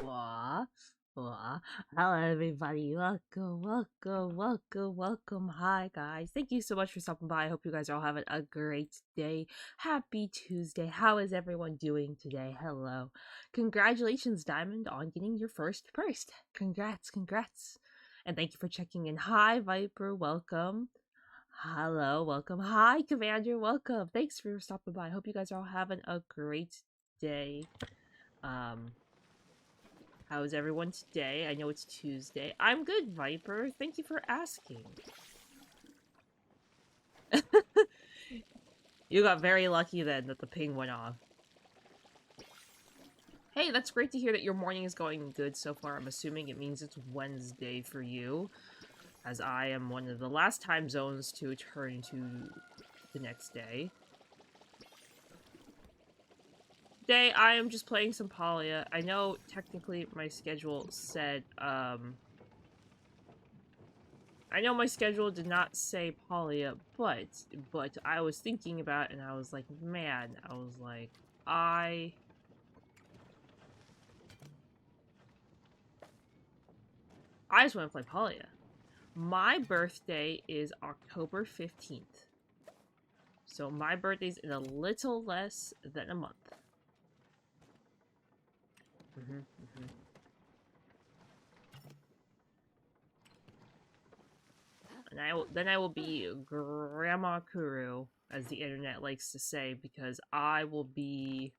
Wah, wah. Hello, everybody. Welcome. Hi, guys. Thank you so much for stopping by. I hope you guys are all having a great day. Happy Tuesday. How is everyone doing today? Hello. Congratulations, Diamond, on getting your first purse. Congrats. And thank you for checking in. Hi, Viper. Welcome. Hello, welcome. Hi, Commander. Welcome. Thanks for stopping by. I hope you guys are all having a great day. How is everyone today? I know it's Tuesday. I'm good, Viper. Thank you for asking. You got very lucky then that the ping went off. Hey, that's great to hear that your morning is going good so far. I'm assuming it means it's Wednesday for you, as I am one of the last time zones to turn to the next day. Today, I am just playing some Palia. I know technically my schedule said, I know my schedule did not say Palia, but I was thinking about it and I was like, man, I just want to play Palia. My birthday is October 15th. So my birthday's in a little less than a month. And then I will be Grandma Kuru, as the internet likes to say, because I will be...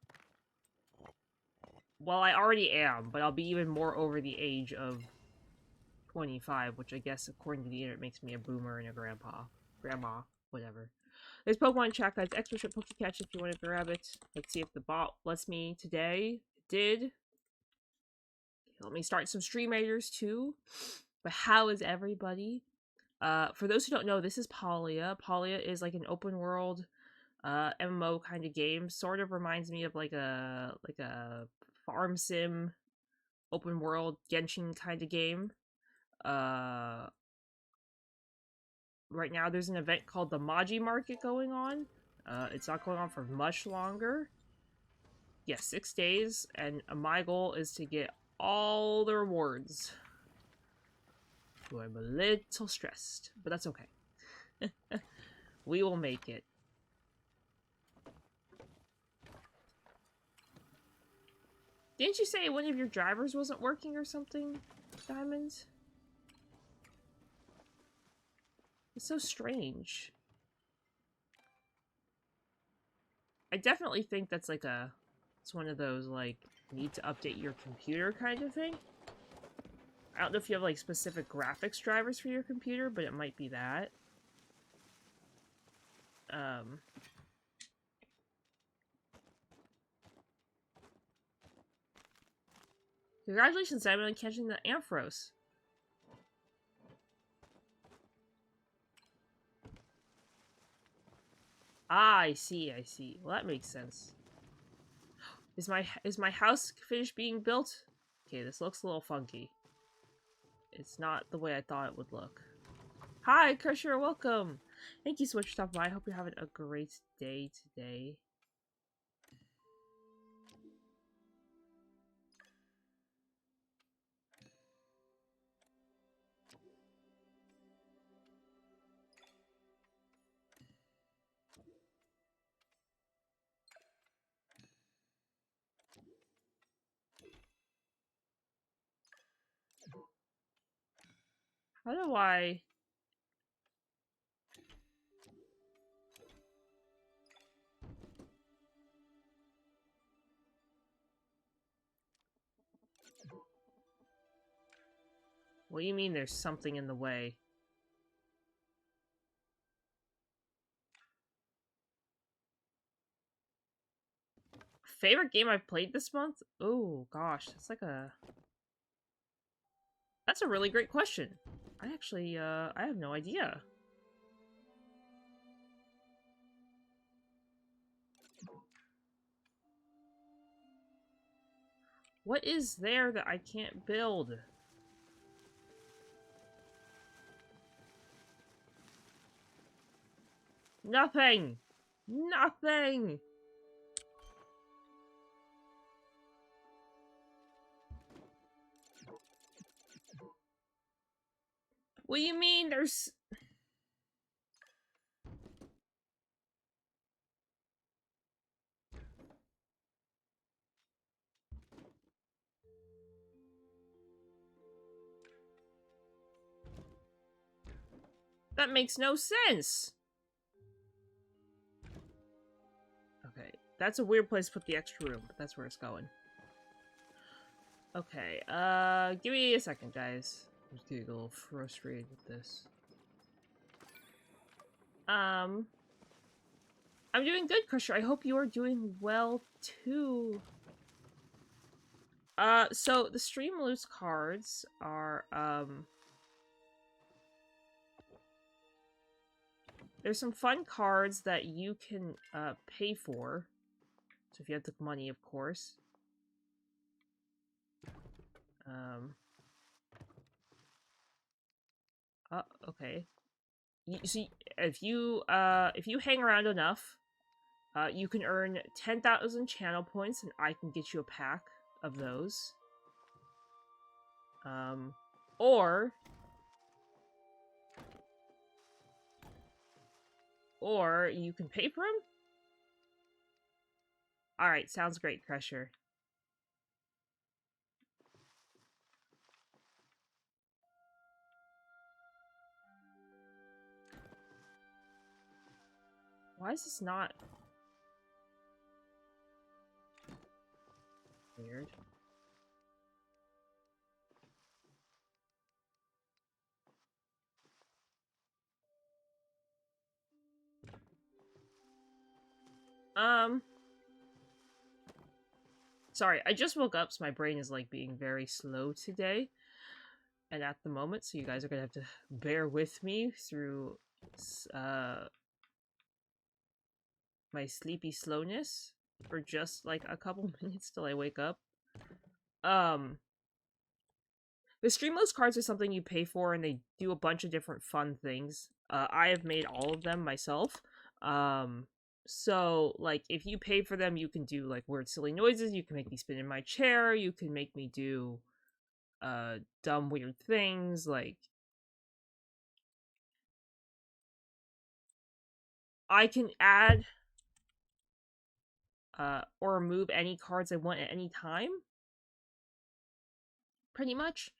Well, I already am, but I'll be even more over the age of 25, which I guess, according to the internet, makes me a boomer and a grandma, whatever. There's Pokemon chat, guys. Extra ship Pokecatch if you want to grab it. Let's see if the bot lets me today. It did. Let me start some stream raiders too. But how is everybody? For those who don't know, this is Palia. Palia is like an open world MMO kind of game. Sort of reminds me of like a farm sim open world Genshin kind of game. Right now there's an event called the Maji Market going on. It's not going on for much longer. Yes, 6 days, and my goal is to get all the rewards. So I'm a little stressed, but that's okay. We will make it. Didn't you say one of your drivers wasn't working or something, Diamond? It's so strange. I definitely think that's like it's one of those, like, need to update your computer kind of thing. I don't know if you have, like, specific graphics drivers for your computer, but it might be that. Congratulations, Simon, on catching the Ampharos. Ah, I see. Well, that makes sense. Is my house finished being built? Okay, this looks a little funky. It's not the way I thought it would look. Hi, Crusher, welcome! Thank you so much for stopping by. I hope you're having a great day today. How do I... What do you mean there's something in the way? Favorite game I've played this month? Oh, gosh, that's like a... That's a really great question. I actually, I have no idea. What is there that I can't build? Nothing! Nothing! What do you mean there's... That makes no sense! Okay, that's a weird place to put the extra room, but that's where it's going. Okay, give me a second, guys. I'm just getting a little frustrated with this. I'm doing good, Crusher. I hope you are doing well, too. So the Stream Loose cards are, there's some fun cards that you can, pay for. So if you have the money, of course. Okay. You see, if you hang around enough, you can earn 10,000 channel points, and I can get you a pack of those. Or you can pay for them? Alright, sounds great, Crusher. Why is this not... weird? Sorry, I just woke up, so my brain is, like, being very slow today. And at the moment, so you guys are gonna have to bear with me through, my sleepy slowness for just, like, a couple minutes till I wake up. The Streamless cards are something you pay for, and they do a bunch of different fun things. I have made all of them myself. So, like, if you pay for them, you can do, like, weird, silly noises. You can make me spin in my chair. You can make me do, dumb, weird things. Like, I can add, or remove any cards I want at any time. Pretty much.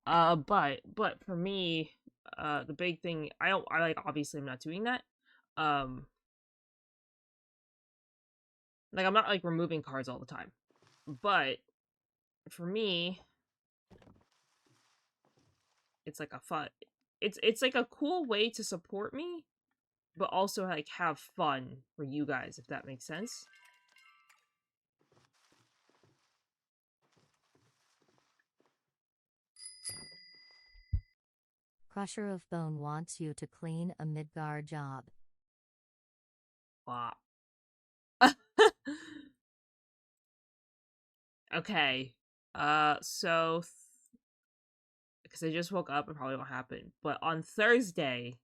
But for me, the big thing, I like, obviously I'm not doing that. Like, I'm not, like, removing cards all the time. But, for me, it's, like, a fun... It's, like, a cool way to support me, but also, like, have fun for you guys, if that makes sense. Crusher of Bone wants you to clean a Midgar job. Wow. Okay. So... because I just woke up, it probably won't happen. But on Thursday,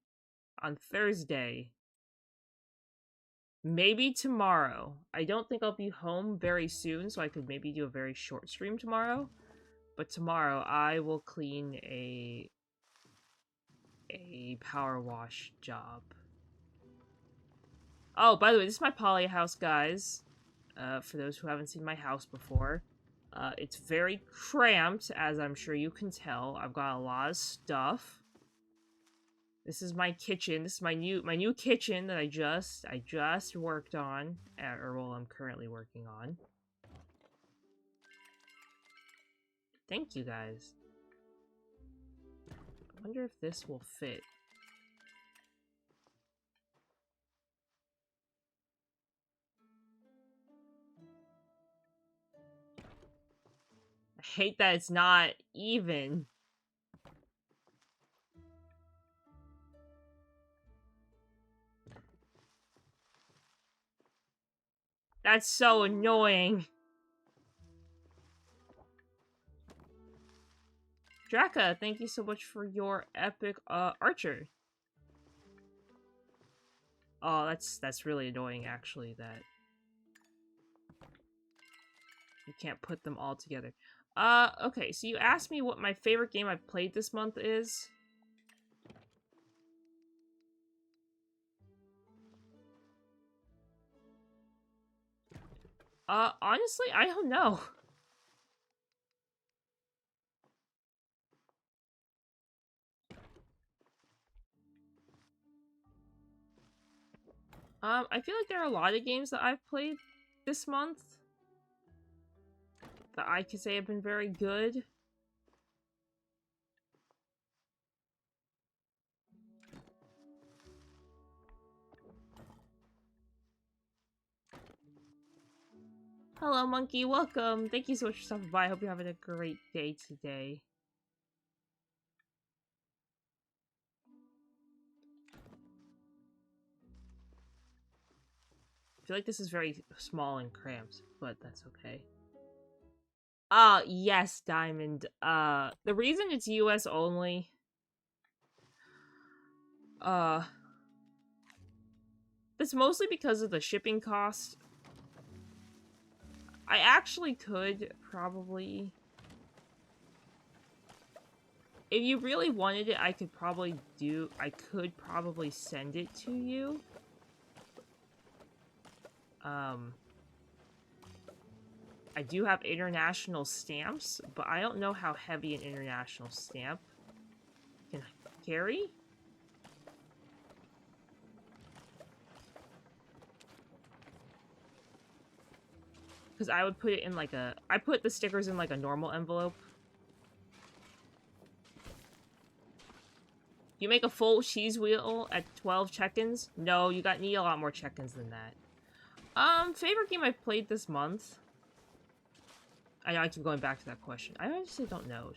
maybe tomorrow. I don't think I'll be home very soon, so I could maybe do a very short stream tomorrow. But tomorrow, I will clean a power wash job. Oh, by the way, this is my Palia house, guys. For those who haven't seen my house before. It's very cramped, as I'm sure you can tell. I've got a lot of stuff. This is my kitchen. This is my new kitchen that I just worked on, or well, I'm currently working on. Thank you, guys. I wonder if this will fit. I hate that it's not even. That's so annoying. Draka, thank you so much for your epic archer. Oh, that's really annoying, actually, that you can't put them all together. Okay, so you asked me what my favorite game I've played this month is. Honestly, I don't know. I feel like there are a lot of games that I've played this month that I could say have been very good. Hello, Monkey. Welcome. Thank you so much for stopping by. I hope you're having a great day today. I feel like this is very small and cramped, but that's okay. Yes, Diamond. The reason it's US only, uh, it's mostly because of the shipping cost. I actually could probably, if you really wanted it, I could probably send it to you. I do have international stamps, but I don't know how heavy an international stamp can carry. Because I would put it in like I put the stickers in like a normal envelope. You make a full cheese wheel at 12 check-ins? No, you need a lot more check-ins than that. Favorite game I've played this month? I know I keep going back to that question. I honestly don't know.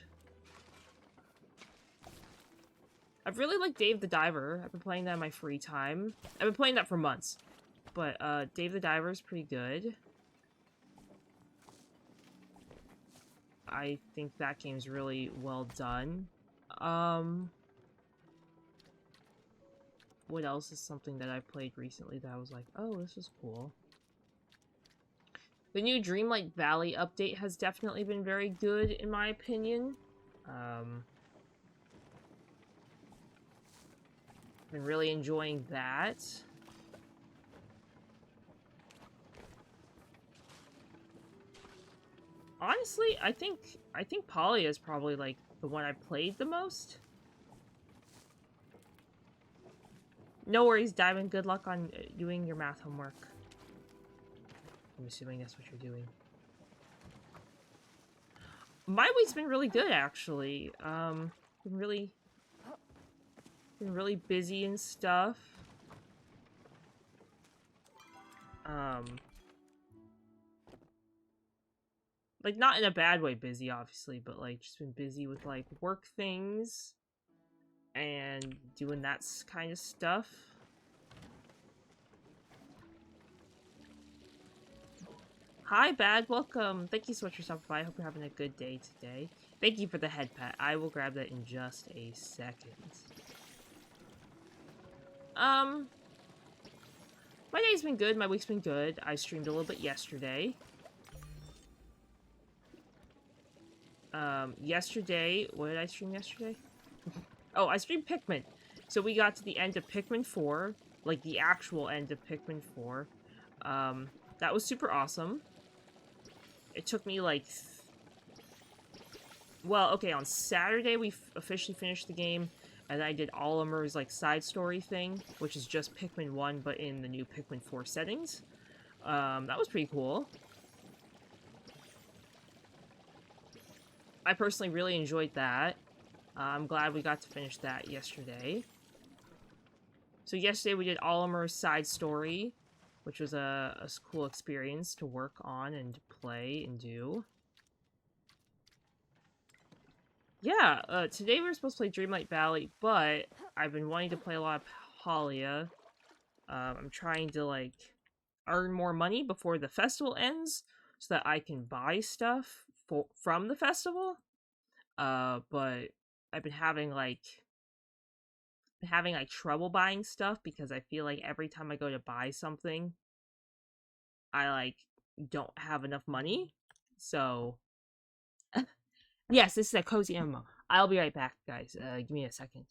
I've really liked Dave the Diver. I've been playing that in my free time. I've been playing that for months. But, Dave the Diver is pretty good. I think that game's really well done. What else is something that I played recently that I was like, oh, this is cool. The new Dreamlight Valley update has definitely been very good, in my opinion. Been really enjoying that. Honestly, I think Palia is probably like the one I played the most. No worries, Diamond. Good luck on doing your math homework. I'm assuming that's what you're doing. My week's been really good, actually. Been really busy and stuff. Like, not in a bad way busy, obviously, but, like, just been busy with, like, work things and doing that kind of stuff. Hi, Bad. Welcome. Thank you so much for stopping by. I hope you're having a good day today. Thank you for the head pat. I will grab that in just a second. My day's been good. My week's been good. I streamed a little bit yesterday. Yesterday... What did I stream yesterday? Oh, I streamed Pikmin. So we got to the end of Pikmin 4. Like, the actual end of Pikmin 4. That was super awesome. It took me, like... Well, okay, on Saturday we officially finished the game, and I did Olimer's, like, side story thing, which is just Pikmin 1, but in the new Pikmin 4 settings. That was pretty cool. I personally really enjoyed that. I'm glad we got to finish that yesterday. So yesterday we did Olimer's side story, which was a cool experience to work on and play and do. Yeah, today we were supposed to play Dreamlight Valley, but I've been wanting to play a lot of Palia. I'm trying to, like, earn more money before the festival ends so that I can buy stuff from the festival. But I've been having, like, trouble buying stuff because I feel like every time I go to buy something, I, like, don't have enough money. So, yes, this is a cozy MMO. I'll be right back, guys. Give me a second.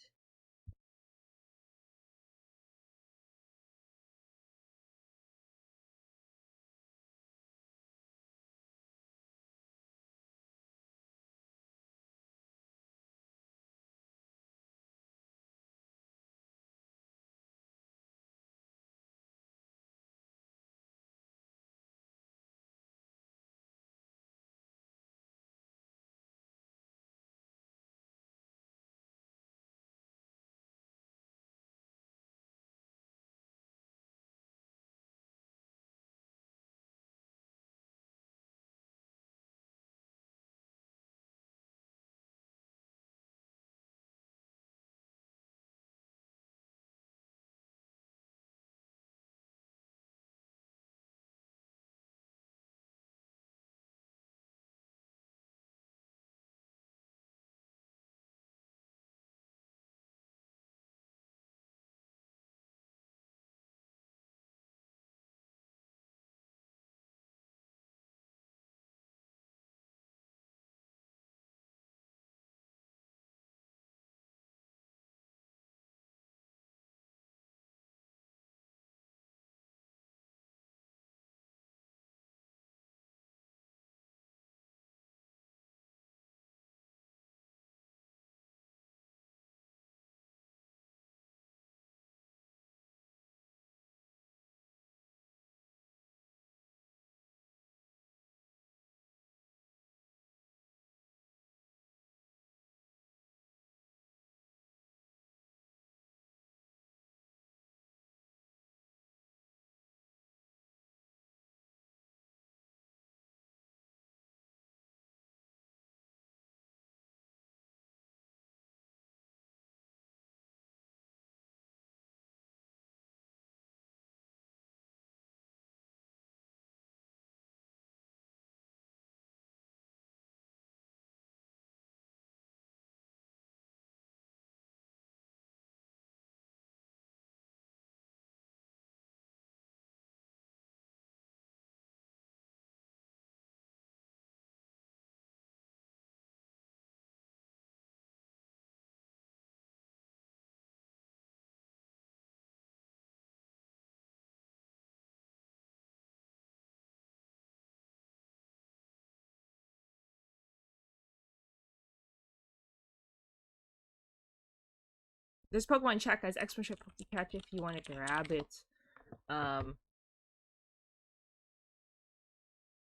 There's Pokemon chat, guys. Exclamation Pokecatch if you want to grab it.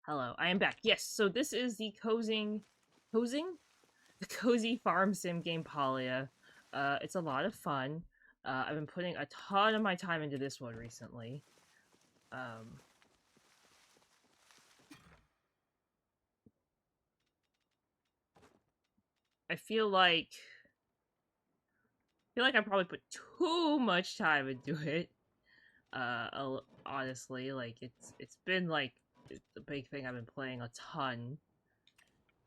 Hello, I am back. Yes, so this is the the cozy farm sim game Palia. It's a lot of fun. I've been putting a ton of my time into this one recently. I feel like I probably put too much time into it. Honestly, like it's been like the big thing I've been playing a ton.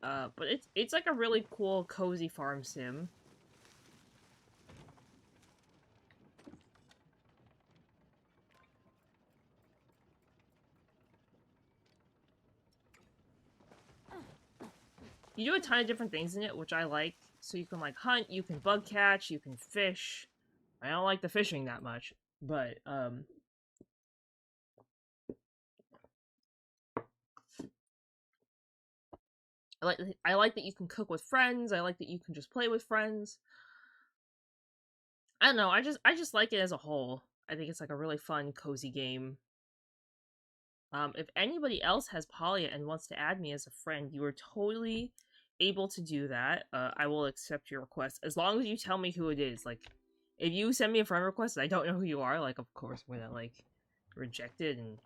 But it's like a really cool, cozy farm sim. You do a ton of different things in it, which I like. So you can like hunt, you can bug catch, you can fish. I don't like the fishing that much, but I like that you can cook with friends. I like that you can just play with friends. I don't know. I just like it as a whole. I think it's like a really fun, cozy game. If anybody else has Polia and wants to add me as a friend, you are totally able to do that. I will accept your request as long as you tell me who it is. Like, if you send me a friend request and I don't know who you are, like, of course I'm gonna like reject it and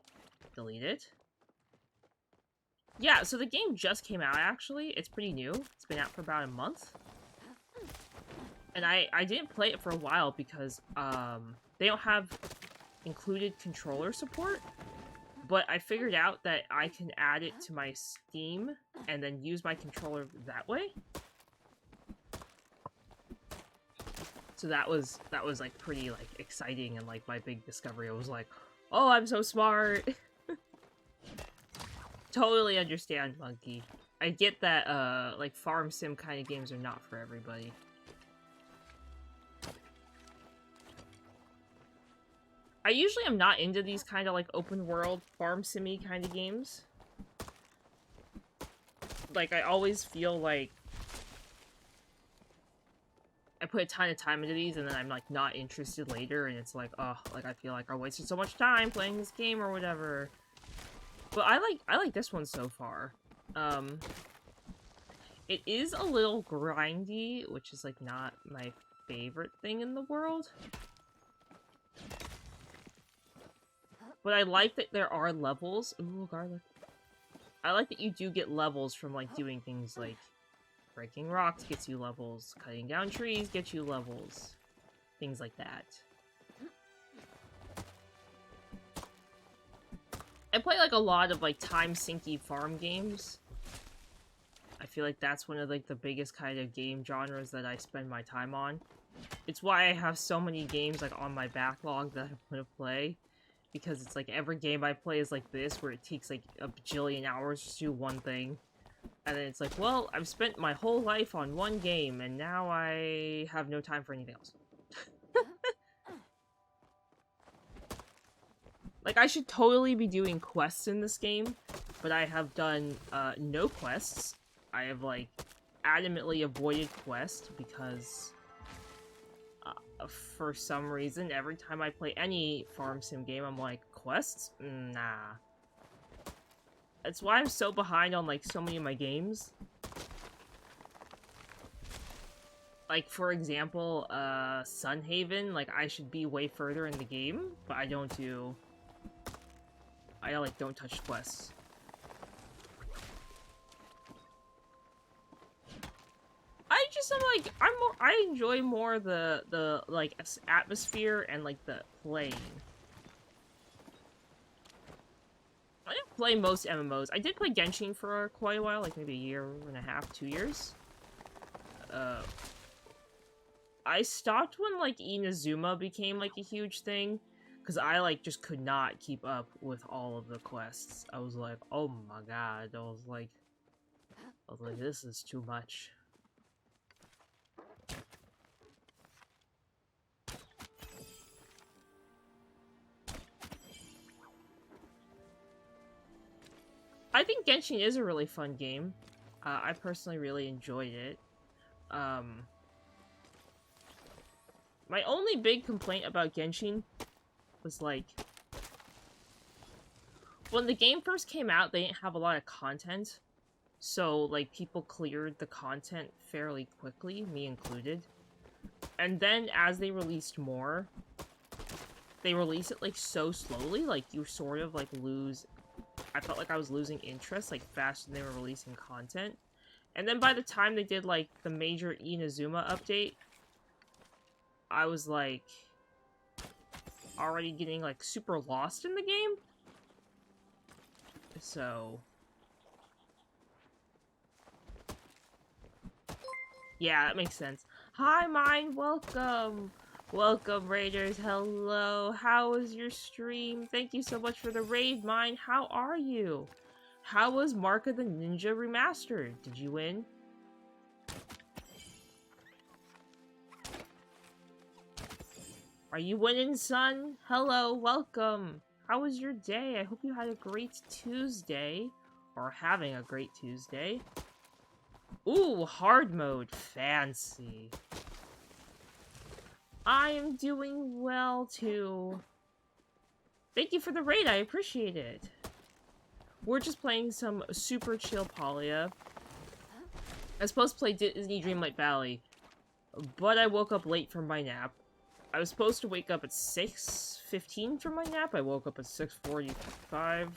delete it. Yeah, so the game just came out. Actually, it's pretty new. It's been out for about a month, and I didn't play it for a while because they don't have included controller support. But I figured out that I can add it to my Steam and then use my controller that way. So that was like pretty like exciting and like my big discovery. I was like, oh, I'm so smart. Totally understand, Monkey. I get that like farm sim kind of games are not for everybody. I usually am not into these kind of like open world farm simmy kind of games. Like I always feel like I put a ton of time into these and then I'm like not interested later and it's like, oh, like I feel like I wasted so much time playing this game or whatever. But I like this one so far. It is a little grindy, which is like not my favorite thing in the world. But I like that there are levels. Ooh, garlic. I like that you do get levels from like doing things like breaking rocks gets you levels, cutting down trees gets you levels, things like that. I play like a lot of like time sinky farm games. I feel like that's one of like the biggest kind of game genres that I spend my time on. It's why I have so many games like on my backlog that I want to play. Because it's like every game I play is like this, where it takes like a bajillion hours to do one thing. And then it's like, well, I've spent my whole life on one game, and now I have no time for anything else. Like, I should totally be doing quests in this game, but I have done no quests. I have, like, adamantly avoided quests because for some reason, every time I play any farm sim game, I'm like, quests? Nah. That's why I'm so behind on, like, so many of my games. Like, for example, Sunhaven, like, I should be way further in the game, but I don't do... I, like, don't touch quests. I'm like, I enjoy more the like, atmosphere and, like, the playing. I didn't play most MMOs. I did play Genshin for quite a while, like, maybe a year and a half, 2 years. I stopped when, like, Inazuma became, like, a huge thing. Because I, like, just could not keep up with all of the quests. I was like, oh my god. I was like, this is too much. I think Genshin is a really fun game. I personally really enjoyed it. My only big complaint about Genshin was, like, when the game first came out, they didn't have a lot of content. So, like, people cleared the content fairly quickly, me included. And then, as they released more, they release it, like, so slowly, like, you sort of, like, lose... I felt like I was losing interest, like, faster than they were releasing content. And then by the time they did, like, the major Inazuma update, I was, like, already getting, like, super lost in the game. So... yeah, that makes sense. Hi, Mine! Welcome! Welcome, Raiders. Hello. How was your stream? Thank you so much for the raid, Mine. How are you? How was Mark of the Ninja Remastered? Did you win? Are you winning, son? Hello, welcome. How was your day? I hope you had a great Tuesday. Or having a great Tuesday. Ooh, hard mode. Fancy. I am doing well, too. Thank you for the raid, I appreciate it. We're just playing some super chill Palia. I was supposed to play Disney Dreamlight Valley, but I woke up late from my nap. I was supposed to wake up at 6:15 from my nap. I woke up at 6:45.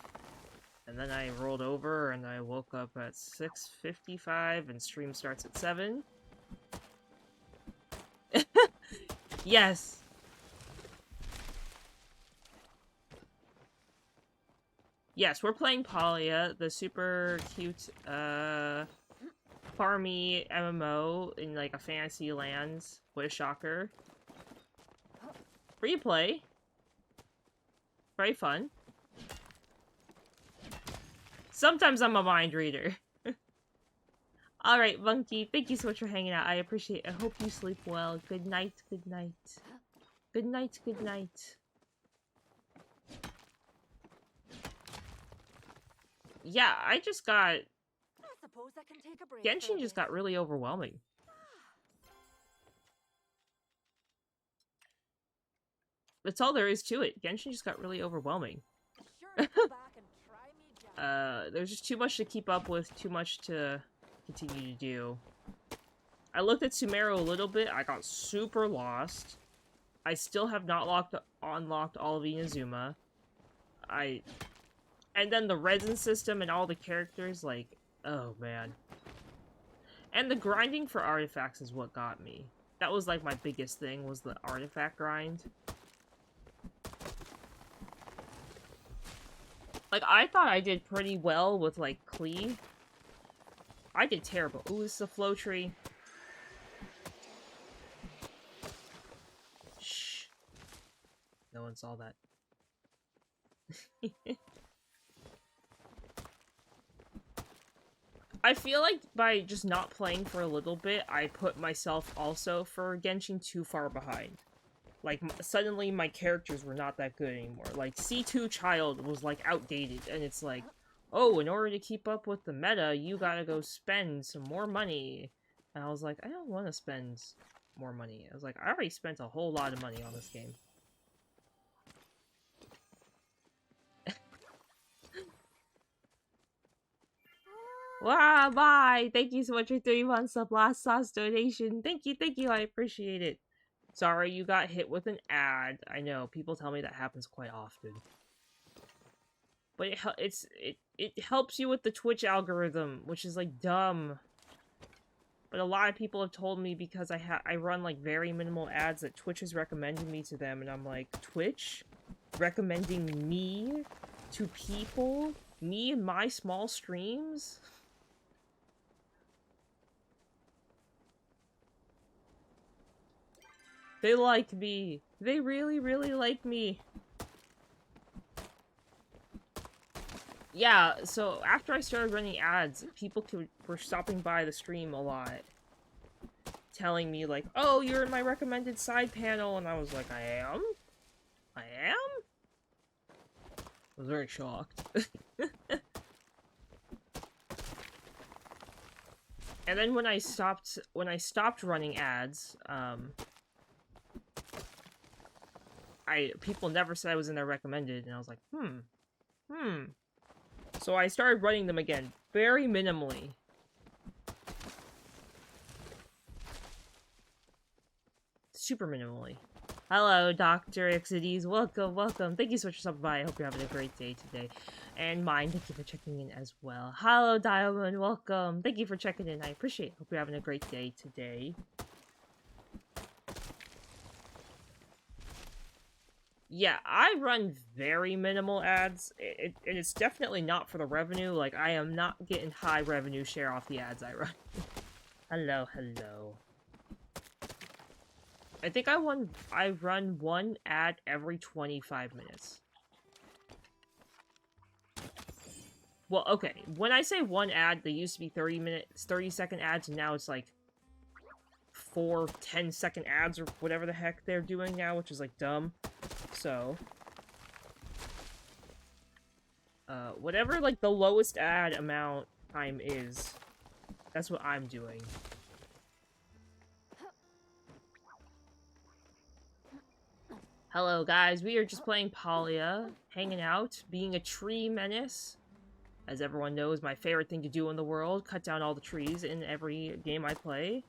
And then I rolled over and I woke up at 6:55 and stream starts at 7. Yes. Yes, we're playing Palia, the super cute, farmy MMO in, like, a fantasy lands. What a shocker. Free play. Very fun. Sometimes I'm a mind reader. Alright, Monkey, thank you so much for hanging out. I appreciate it. I hope you sleep well. Good night, good night. Good night, good night. Yeah, I just got... I suppose I can take a break. Genshin just got really overwhelming. That's all there is to it. Genshin just got really overwhelming. Sure, go back and try me, Jack. There's just too much to keep up with, too much to continue to do. I looked at Sumeru a little bit, I got super lost. I still have not unlocked all of Inazuma. And then the resin system and all the characters, like, oh man. And the grinding for artifacts is what got me. That was, like, my biggest thing, was the artifact grind. Like, I thought I did pretty well with, like, Klee. I did terrible. Ooh, this is a flow tree. Shh. No one saw that. I feel like by just not playing for a little bit, I put myself also for Genshin too far behind. Like, suddenly my characters were not that good anymore. Like, C2 Child was, like, outdated, and it's like, oh, in order to keep up with the meta, you gotta go spend some more money. And I was like, I don't want to spend more money. I was like, I already spent a whole lot of money on this game. Wow, bye! Thank you so much for 3 months of last sauce donation. Thank you, I appreciate it. Sorry you got hit with an ad. I know, people tell me that happens quite often. But it helps you with the Twitch algorithm, which is, like, dumb. But a lot of people have told me because I run, like, very minimal ads that Twitch has recommended me to them, and I'm like, Twitch? Recommending me to people? Me and my small streams? They like me. They really, really like me. Yeah, so after I started running ads, people were stopping by the stream a lot. Telling me, like, oh, you're in my recommended side panel, and I was like, I am? I am? I was very shocked. And then when I stopped running ads, people never said I was in their recommended, and I was like, So I started running them again, very minimally. Super minimally. Hello, Dr. Exides. Welcome, welcome. Thank you so much for stopping by. I hope you're having a great day today. And mine, thank you for checking in as well. Hello, Diamond. Welcome. Thank you for checking in. I appreciate it. Hope you're having a great day today. Yeah, I run very minimal ads. And it's definitely not for the revenue. Like, I am not getting high revenue share off the ads I run. Hello, hello. I think I run one ad every 25 minutes. Well, okay. When I say one ad, they used to be 30-second ads, and now it's like 4 10-second ads or whatever the heck they're doing now, which is like dumb. So, whatever like the lowest ad amount time is, that's what I'm doing. Hello guys, we are just playing Palia, hanging out, being a tree menace. As everyone knows, my favorite thing to do in the world, cut down all the trees in every game I play.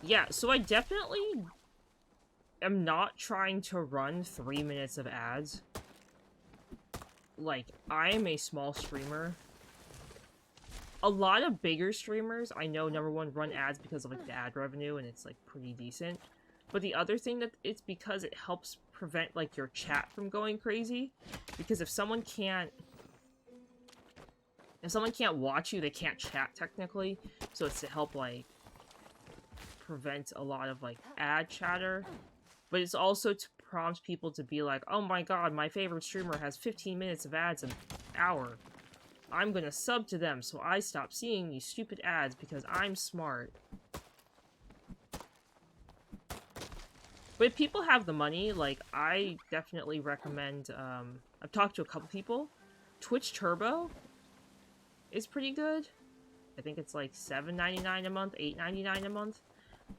Yeah, so I definitely am not trying to run 3 minutes of ads. Like, I am a small streamer. A lot of bigger streamers, I know, number one, run ads because of like the ad revenue, and it's like pretty decent. But the other thing that it's because it helps prevent like your chat from going crazy. Because if someone can't watch you, they can't chat technically. So it's to help like prevent a lot of like ad chatter. But it's also to prompt people to be like, oh my god, my favorite streamer has 15 minutes of ads an hour. I'm gonna sub to them so I stop seeing these stupid ads because I'm smart. But if people have the money, like, I definitely recommend, I've talked to a couple people. Twitch Turbo is pretty good. I think it's like $7.99 a month, $8.99 a month.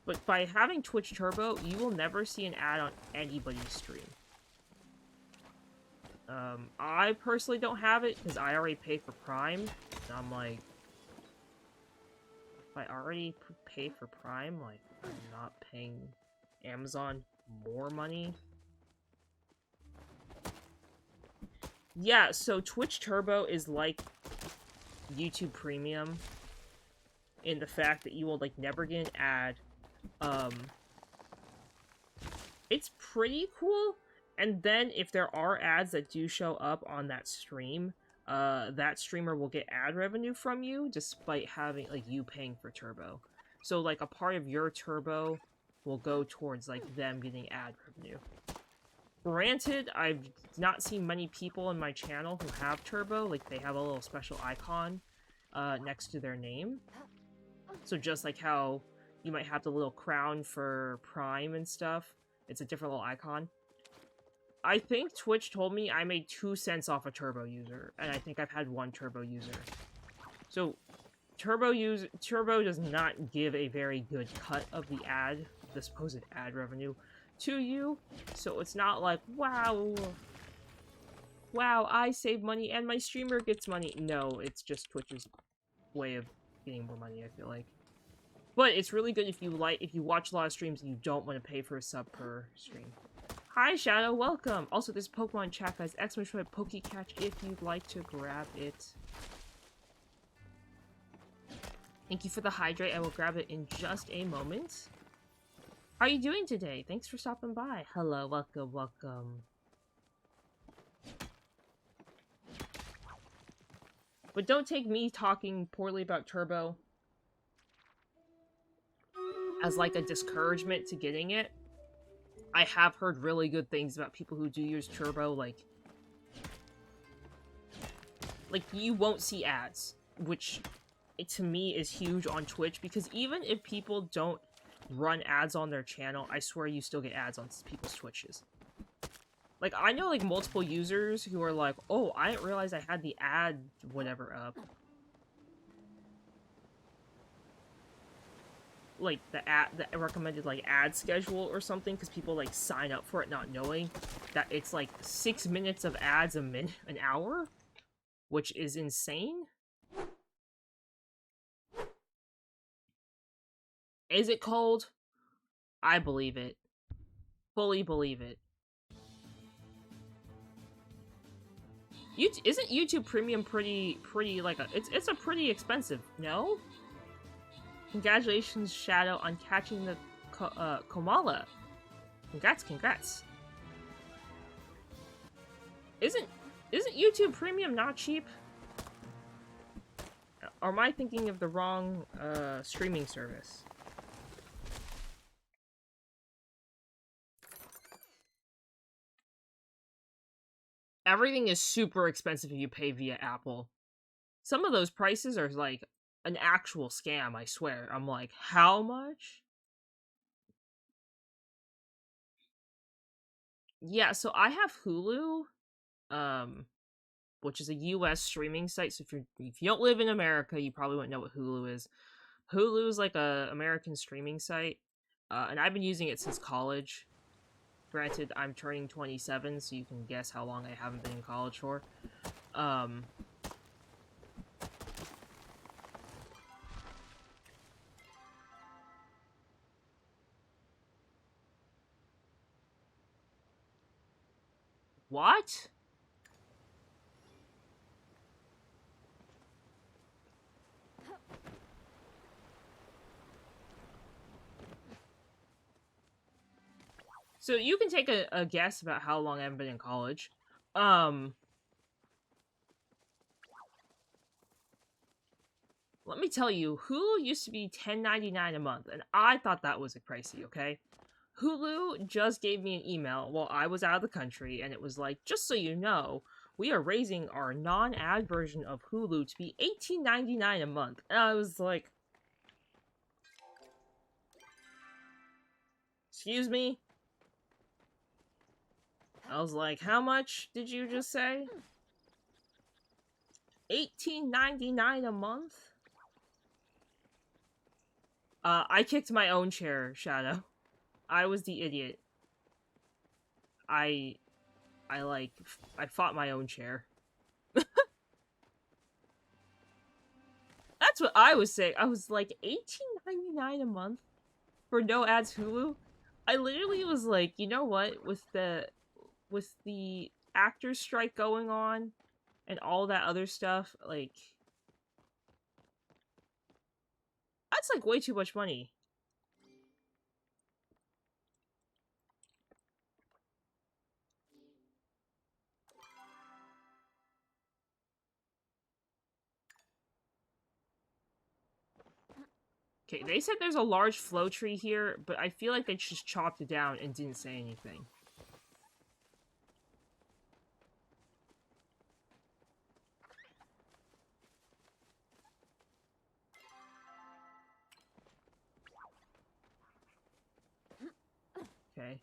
But by having Twitch Turbo, you will never see an ad on anybody's stream. I personally don't have it because I already pay for Prime. And I'm like, if I already pay for Prime, like, I'm not paying Amazon more money. Yeah, so Twitch Turbo is like YouTube Premium in the fact that you will like never get an ad. It's pretty cool. And then if there are ads that do show up on that stream, that streamer will get ad revenue from you despite having like you paying for Turbo. So like a part of your Turbo will go towards like them getting ad revenue. Granted, I've not seen many people in my channel who have Turbo, like they have a little special icon next to their name. So just like how you might have the little crown for Prime and stuff, it's a different little icon. I think Twitch told me I made 2 cents off a Turbo user, and I think I've had 1 Turbo user. So Turbo does not give a very good cut of the supposed ad revenue to you, so it's not like, wow, I save money and my streamer gets money. No, it's just Twitch's way of getting more money, I feel like. But it's really good if you watch a lot of streams and you don't want to pay for a sub per stream. Hi Shadow, welcome! Also, this Pokemon chat guys, exclamation point Pokecatch if you'd like to grab it. Thank you for the hydrate, I will grab it in just a moment. How are you doing today? Thanks for stopping by. Hello, welcome, welcome. But don't take me talking poorly about Turbo as like a discouragement to getting it. I have heard really good things about people who do use Turbo, like you won't see ads, which to me is huge on Twitch, because even if people don't run ads on their channel, I swear you still get ads on people's Twitches. Like, I know, like, multiple users who are like, oh, I didn't realize I had the ad whatever up. like the recommended like ad schedule or something, because people like sign up for it not knowing that it's like 6 minutes of ads an hour, which is insane. Is it cold? I believe it. Fully believe it. Isn't YouTube Premium pretty like it's a pretty expensive, no? Congratulations, Shadow, on catching the Komala. Congrats. Isn't YouTube Premium not cheap? Or am I thinking of the wrong streaming service? Everything is super expensive if you pay via Apple. Some of those prices are like an actual scam, I swear. I'm like, how much? Yeah, so I have Hulu, which is a US streaming site. So if you don't live in America, you probably wouldn't know what Hulu is. Hulu is like a American streaming site, and I've been using it since college. Granted, I'm turning 27, so you can guess how long I haven't been in college for. What? So you can take a guess about how long I haven't been in college. Let me tell you, Hulu used to be $10.99 a month, and I thought that was pricey, okay? Hulu just gave me an email while I was out of the country, and it was like, just so you know, we are raising our non-ad version of Hulu to be $18.99 a month. And I was like, excuse me? I was like, how much did you just say? $18.99 a month? I kicked my own chair, Shadow. I was the idiot. I fought my own chair. That's what I was saying. I was like, $18.99 a month for no ads Hulu? I literally was like, you know what? With the actors strike going on and all that other stuff, like, that's like way too much money. Okay, they said there's a large flow tree here, but I feel like they just chopped it down and didn't say anything. Okay.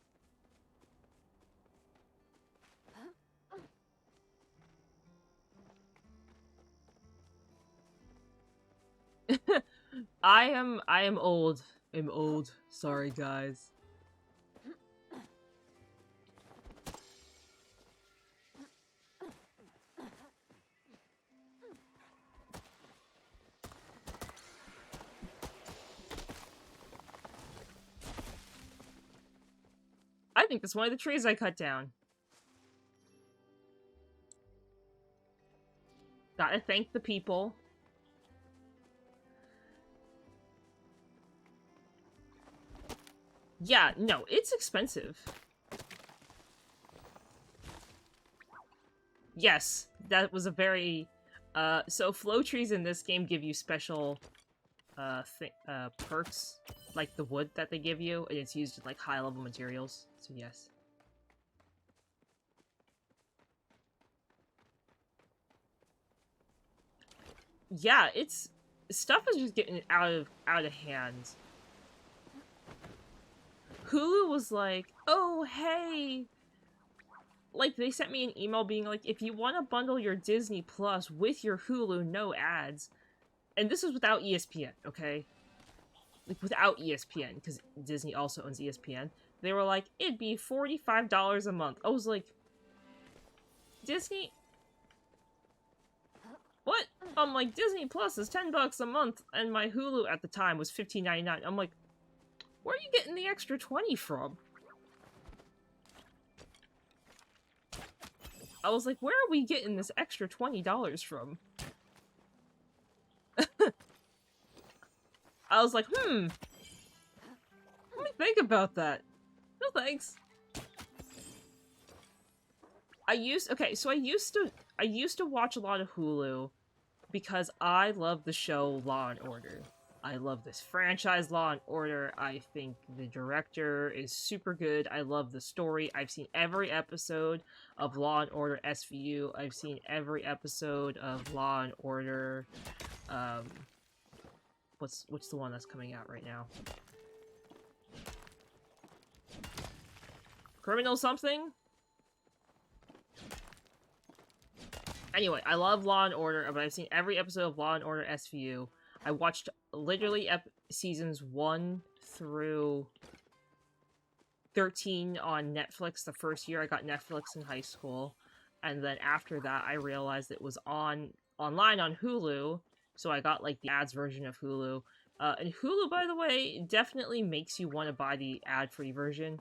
I am old. I'm old. Sorry, guys. I think that's one of the trees I cut down. Gotta thank the people. Yeah, no, it's expensive. Yes, that was a very... so flow trees in this game give you special, perks, like the wood that they give you, and it's used in, like, high-level materials, so yes. Yeah, it's... stuff is just getting out of hand. Hulu was like, oh, hey... Like, they sent me an email being like, if you want to bundle your Disney Plus with your Hulu, no ads. And this was without ESPN, okay? like without ESPN, because Disney also owns ESPN, they were like, it'd be $45 a month. I was like, Disney? What? I'm like, Disney Plus is $10 a month, and my Hulu at the time was $15.99. I'm like, where are you getting the extra 20 from? I was like, where are we getting this extra $20 from? I was like, let me think about that. No thanks. I used to watch a lot of Hulu because I love the show Law and Order. I love this franchise, Law and Order. I think the director is super good. I love the story. I've seen every episode of Law and Order SVU. I've seen every episode of Law and Order. What's the one that's coming out right now? Criminal something? Anyway, I love Law and Order, but I've seen every episode of Law and Order SVU. I watched literally seasons 1 through 13 on Netflix the first year I got Netflix in high school. And then after that, I realized it was online on Hulu, so I got, like, the ads version of Hulu. And Hulu, by the way, definitely makes you want to buy the ad-free version,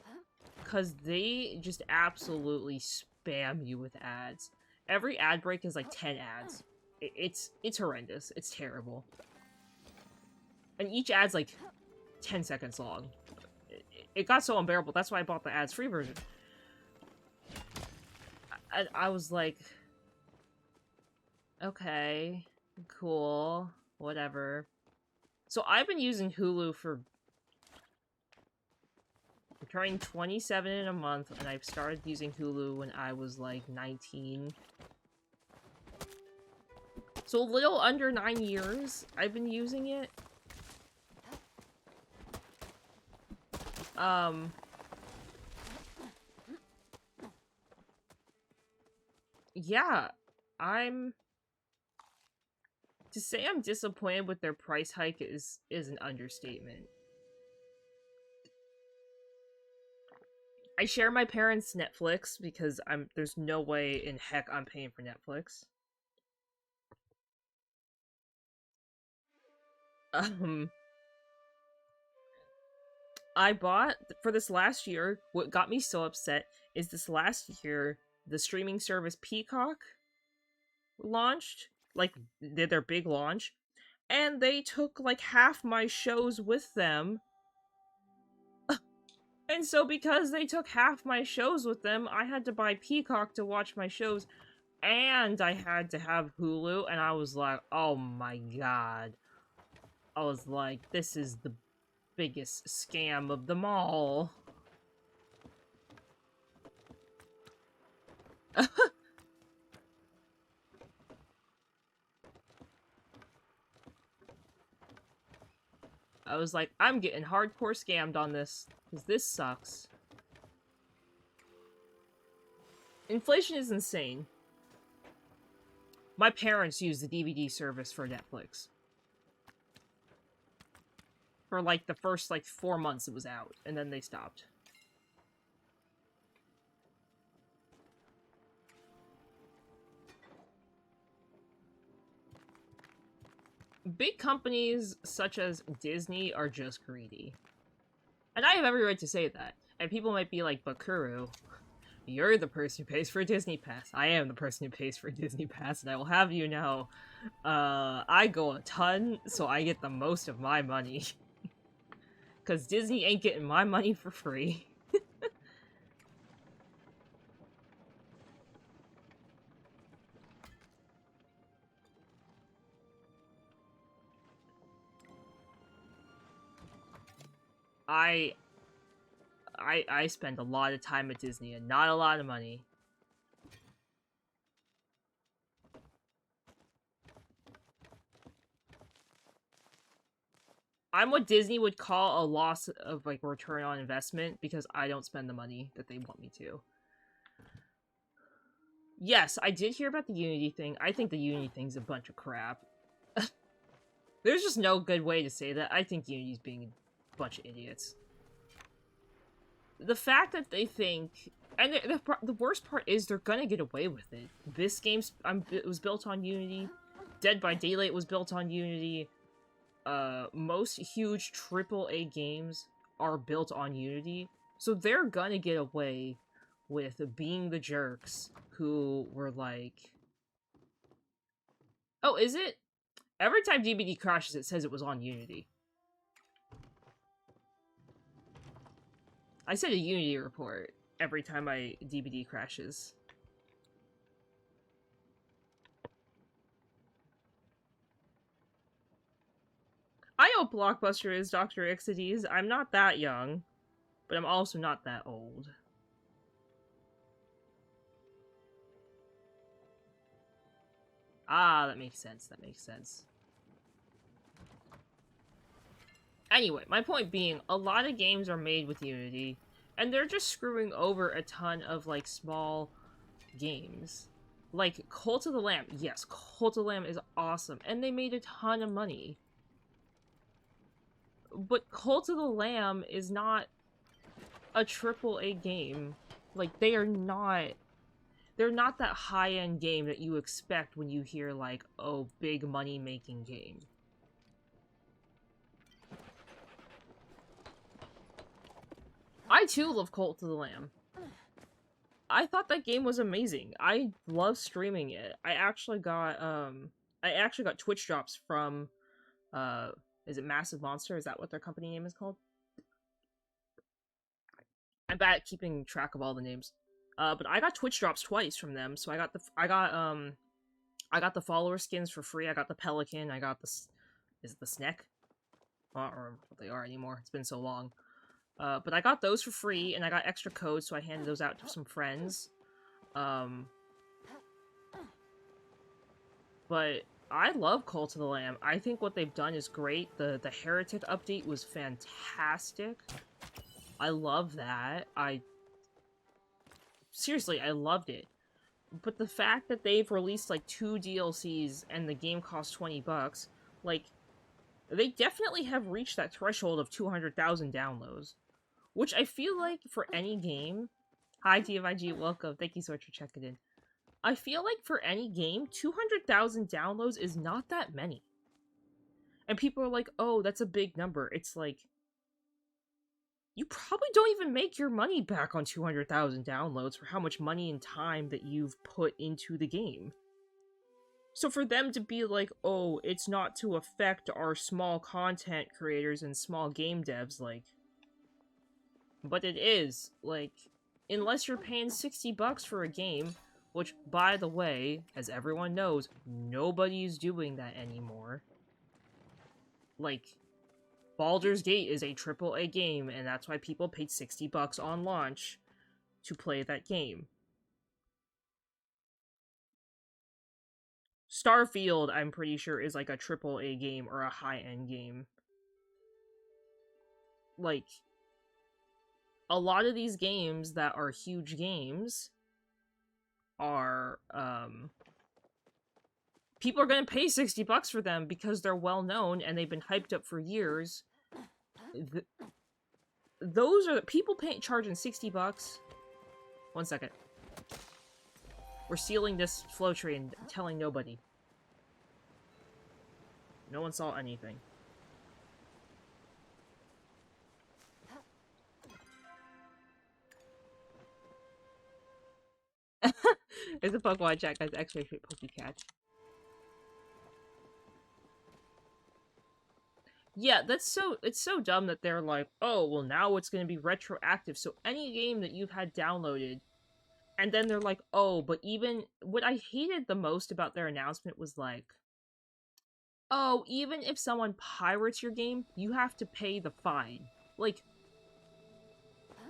because they just absolutely spam you with ads. Every ad break is like 10 ads. It's horrendous. It's terrible. And each ad's like 10 seconds long. It got so unbearable. That's why I bought the ads-free version. I was like, okay, cool, whatever. So I've been using Hulu for... I'm turning 27 in a month, and I started using Hulu when I was like 19. So a little under 9 years I've been using it. Yeah, to say I'm disappointed with their price hike is an understatement. I share my parents' Netflix because there's no way in heck I'm paying for Netflix. I bought, for this last year, what got me so upset is this last year, the streaming service Peacock launched, like, did their big launch, and they took, like, half my shows with them. And so because they took half my shows with them, I had to buy Peacock to watch my shows, and I had to have Hulu, and I was like, oh my god. I was like, this is the biggest scam of them all. I was like, I'm getting hardcore scammed on this, because this sucks. Inflation is insane. My parents use the DVD service for Netflix. For, like, the first, like, 4 months it was out, and then they stopped. Big companies such as Disney are just greedy. And I have every right to say that. And people might be like, but Kuru, you're the person who pays for a Disney Pass. I am the person who pays for a Disney Pass, and I will have you know, I go a ton, so I get the most of my money. Because Disney ain't getting my money for free. I spend a lot of time at Disney and not a lot of money. I'm what Disney would call a loss of, like, return on investment because I don't spend the money that they want me to. Yes, I did hear about the Unity thing. I think the Unity thing's a bunch of crap. There's just no good way to say that. I think Unity's being a bunch of idiots. The fact that they think... And the worst part is they're gonna get away with it. This game it was built on Unity. Dead by Daylight was built on Unity. Most huge AAA games are built on Unity. So they're gonna get away with being the jerks who were like... Oh, is it? Every time DBD crashes, it says it was on Unity. I said a Unity report every time my DBD crashes. I know Blockbuster is Dr. Ixodes. I'm not that young, but I'm also not that old. Ah, that makes sense. That makes sense. Anyway, my point being, a lot of games are made with Unity, and they're just screwing over a ton of, like, small games. Like, Cult of the Lamb. Yes, Cult of the Lamb is awesome, and they made a ton of money. But Cult of the Lamb is not a AAA game. Like, they're not that high-end game that you expect when you hear, like, oh, big money-making game. I too love Cult of the Lamb. I thought that game was amazing. I love streaming it. I actually got Twitch drops from is it Massive Monster? Is that what their company name is called? I'm bad at keeping track of all the names. But I got Twitch drops twice from them. So I got the follower skins for free. I got the Pelican. I got is it the Sneck? I don't remember what they are anymore. It's been so long. But I got those for free, and I got extra codes, so I handed those out to some friends. But I love Cult of the Lamb. I think what they've done is great. The Heretic update was fantastic. I love that. Seriously, I loved it. But the fact that they've released, like, 2 DLCs and the game costs $20, like, they definitely have reached that threshold of 200,000 downloads. Which I feel like for any game... Hi, TFIG, welcome. Thank you so much for checking in. I feel like for any game, 200,000 downloads is not that many. And people are like, oh, that's a big number. It's like... You probably don't even make your money back on 200,000 downloads for how much money and time that you've put into the game. So for them to be like, oh, it's not to affect our small content creators and small game devs, like... But it is, like, unless you're paying $60 for a game, which, by the way, as everyone knows, nobody's doing that anymore. Like, Baldur's Gate is a AAA game, and that's why people paid $60 on launch to play that game. Starfield, I'm pretty sure, is like a AAA game or a high-end game. Like, a lot of these games that are huge games are, people are gonna pay $60 for them because they're well-known and they've been hyped up for years. Those are people charging $60. 1 second. We're sealing this flow tree and telling nobody. No one saw anything. It's a Pokemon chat, guys. X-ray shape Pokécatch. Yeah, it's so dumb that they're like, oh, well now it's gonna be retroactive, so any game that you've had downloaded, and then they're like, oh, but even, what I hated the most about their announcement was like, oh, even if someone pirates your game, you have to pay the fine. Like,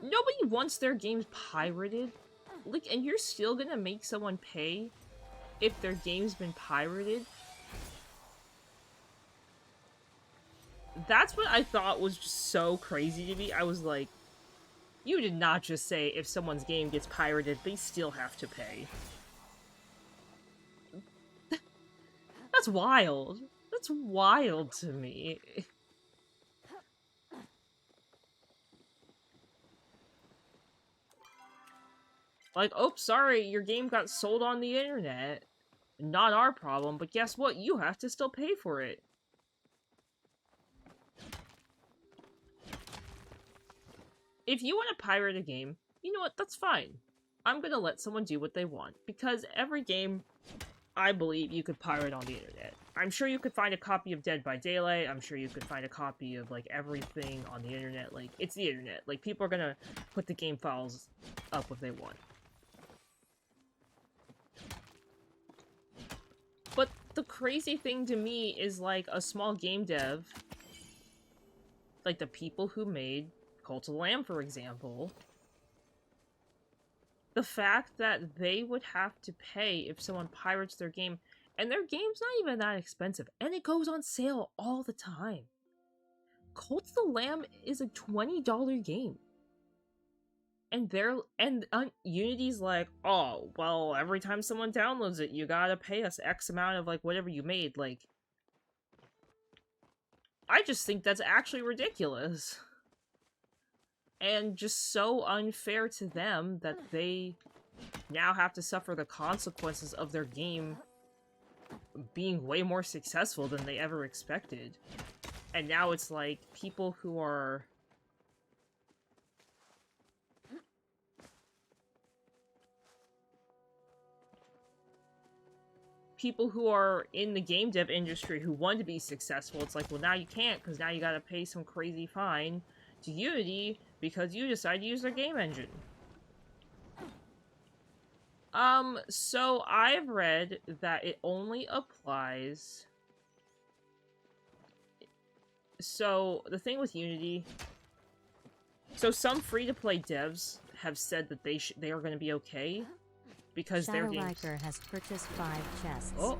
nobody wants their games pirated. Like, and you're still gonna make someone pay if their game's been pirated? That's what I thought was just so crazy to me. I was like, you did not just say if someone's game gets pirated, they still have to pay. That's wild. It's wild to me. Like, oh, sorry, your game got sold on the internet. Not our problem, but guess what? You have to still pay for it. If you want to pirate a game, you know what? That's fine. I'm gonna let someone do what they want, because every game, I believe, you could pirate on the internet. I'm sure you could find a copy of Dead by Daylight, I'm sure you could find a copy of, like, everything on the internet. Like, it's the internet. Like, people are gonna put the game files up if they want. But the crazy thing to me is, like, a small game dev, like the people who made Cult of the Lamb, for example, the fact that they would have to pay if someone pirates their game, and their game's not even that expensive, and it goes on sale all the time. Cult of the Lamb is a $20 game. And Unity's like, oh, well, every time someone downloads it, you gotta pay us X amount of, like, whatever you made. Like, I just think that's actually ridiculous. And just so unfair to them that they now have to suffer the consequences of their game being way more successful than they ever expected. And now it's like, people who are... people who are in the game dev industry who want to be successful, it's like, well, now you can't, because now you gotta pay some crazy fine to Unity because you decided to use their game engine. So I've read that it only applies... So, the thing with Unity... So some free-to-play devs have said that they are going to be okay because their games... Shadow has purchased 5 chests. Oh.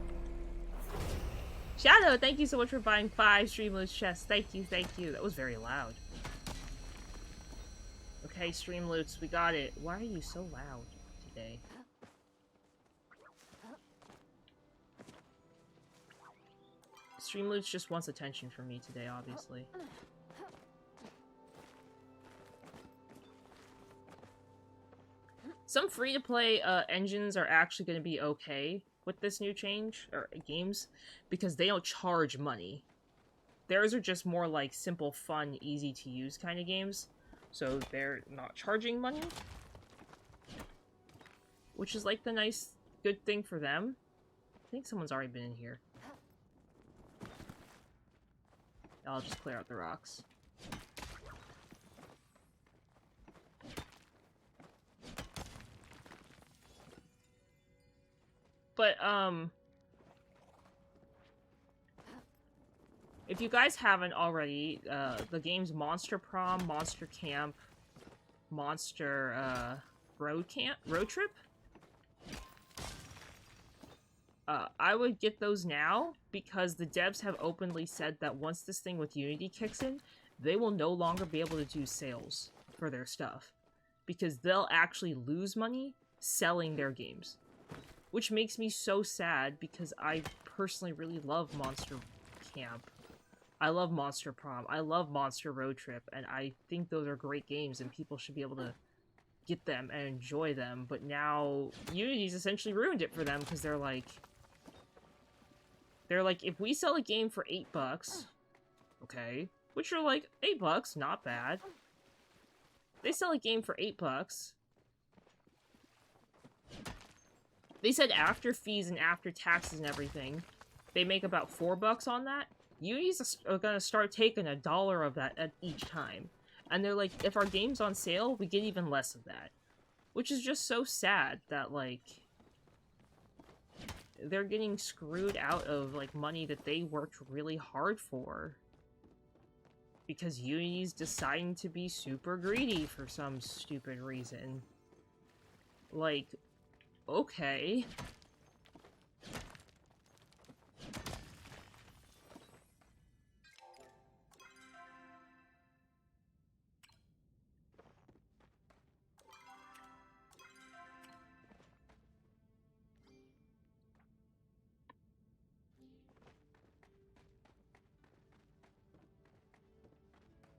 Shadow, thank you so much for buying 5 Streamloots chests. Thank you, thank you. That was very loud. Okay, Streamloots, we got it. Why are you so loud today? Streamloots just wants attention from me today, obviously. Some free-to-play engines are actually going to be okay with this new change, or games, because they don't charge money. Theirs are just more like simple, fun, easy-to-use kind of games, so they're not charging money. Which is like the nice, good thing for them. I think someone's already been in here. I'll just clear out the rocks. But, if you guys haven't already, the games Monster Prom, Monster Camp, Monster, Road Trip? I would get those now, because the devs have openly said that once this thing with Unity kicks in, they will no longer be able to do sales for their stuff. Because they'll actually lose money selling their games. Which makes me so sad, because I personally really love Monster Camp. I love Monster Prom. I love Monster Road Trip, and I think those are great games, and people should be able to get them and enjoy them. But now, Unity's essentially ruined it for them, because they're like, if we sell a game for $8, okay, which are like, $8, not bad. They sell a game for $8. They said after fees and after taxes and everything, they make about $4 on that. Unity's are gonna start taking $1 of that at each time. And they're like, if our game's on sale, we get even less of that. Which is just so sad that, like, they're getting screwed out of, like, money that they worked really hard for. Because Unity's deciding to be super greedy for some stupid reason. Like, okay.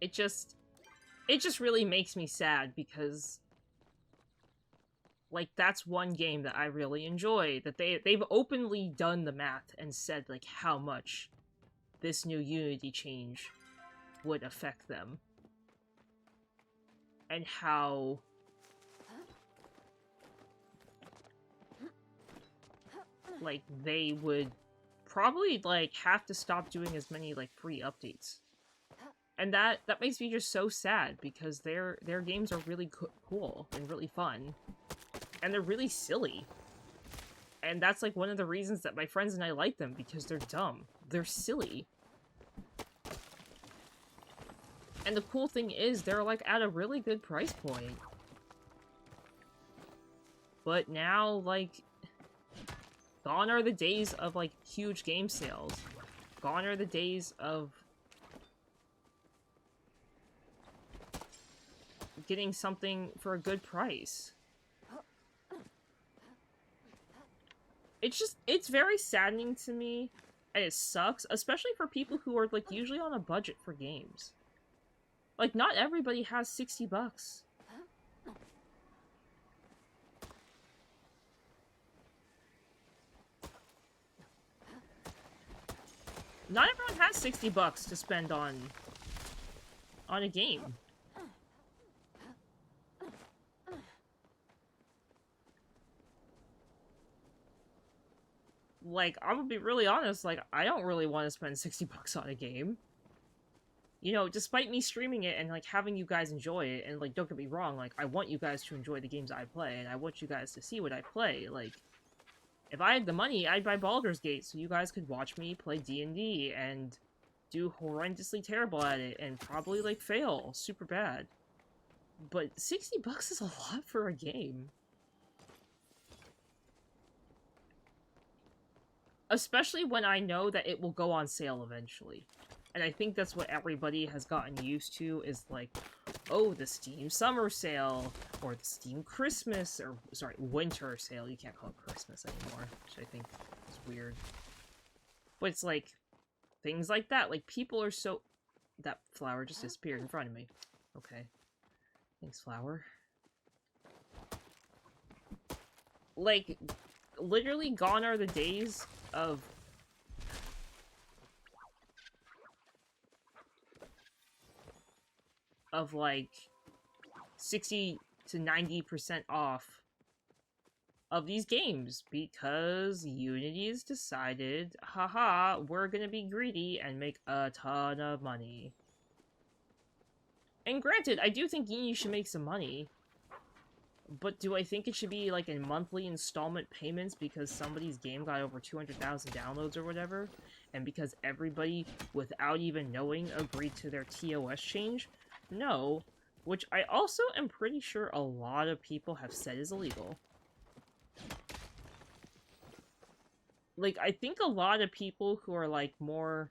it just really makes me sad because, like, that's one game that I really enjoy, that they've openly done the math and said, like, how much this new Unity change would affect them. And how... like, they would probably, like, have to stop doing as many, like, free updates. And that makes me just so sad, because their games are really cool and really fun. And they're really silly. And that's, like, one of the reasons that my friends and I like them, because they're dumb. They're silly. And the cool thing is, they're, like, at a really good price point. But now, like, gone are the days of, like, huge game sales. Gone are the days of getting something for a good price. It's very saddening to me, and it sucks, especially for people who are, like, usually on a budget for games. Like, not everybody has $60. Not everyone has $60 to spend on a game. Like, I'm gonna be really honest, like, I don't really want to spend $60 on a game. You know, despite me streaming it and, like, having you guys enjoy it, and, like, don't get me wrong, like, I want you guys to enjoy the games I play, and I want you guys to see what I play. Like, if I had the money, I'd buy Baldur's Gate so you guys could watch me play D&D and do horrendously terrible at it and probably, like, fail super bad. But $60 is a lot for a game. Especially when I know that it will go on sale eventually. And I think that's what everybody has gotten used to, is like, oh, the Steam Summer Sale, or the Steam Christmas, or, sorry, Winter Sale. You can't call it Christmas anymore, which I think is weird. But it's like, things like that. Like, people are so... That flower just disappeared in front of me. Okay. Thanks, flower. Like, literally gone are the days of... like, 60 to 90% off of these games, because Unity has decided, haha, we're gonna be greedy and make a ton of money. And granted, I do think Unity should make some money, but do I think it should be, like, in monthly installment payments because somebody's game got over 200,000 downloads or whatever, and because everybody, without even knowing, agreed to their TOS change? No, which I also am pretty sure a lot of people have said is illegal. Like, I think a lot of people who are, like, more,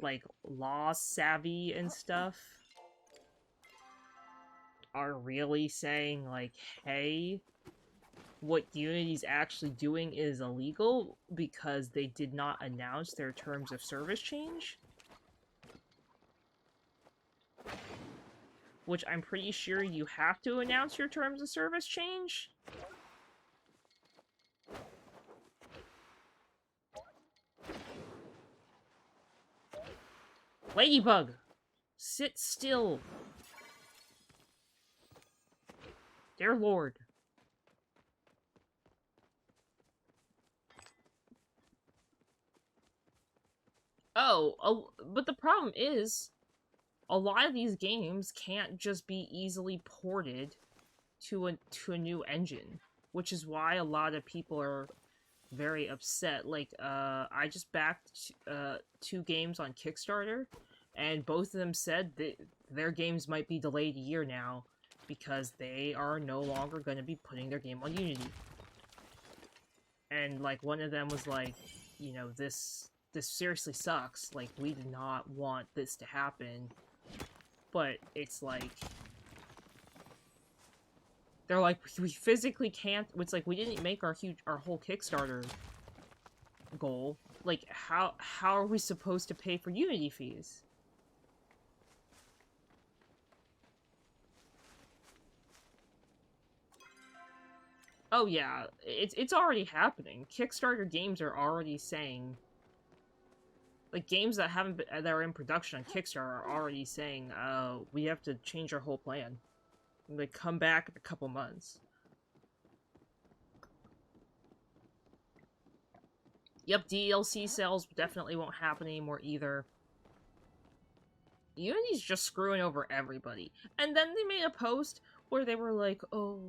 like, law-savvy and stuff are really saying, like, hey, what Unity's actually doing is illegal because they did not announce their terms of service change. Which I'm pretty sure you have to announce your terms of service change. Ladybug! Sit still! Dear Lord. Oh, but the problem is, a lot of these games can't just be easily ported to a new engine, which is why a lot of people are very upset. Like, I just backed 2 games on Kickstarter, and both of them said that their games might be delayed a year now because they are no longer going to be putting their game on Unity. And, like, one of them was like, you know, this seriously sucks. Like, we did not want this to happen. But it's like, they're like, we physically can't. It's like, we didn't make our whole Kickstarter goal. Like, how are we supposed to pay for Unity fees? Oh yeah, it's already happening. Kickstarter games are already saying, like, games that haven't been, that are in production on Kickstarter are already saying, we have to change our whole plan. Like, come back in a couple months. Yep, DLC sales definitely won't happen anymore either. Unity's just screwing over everybody. And then they made a post where they were like, oh,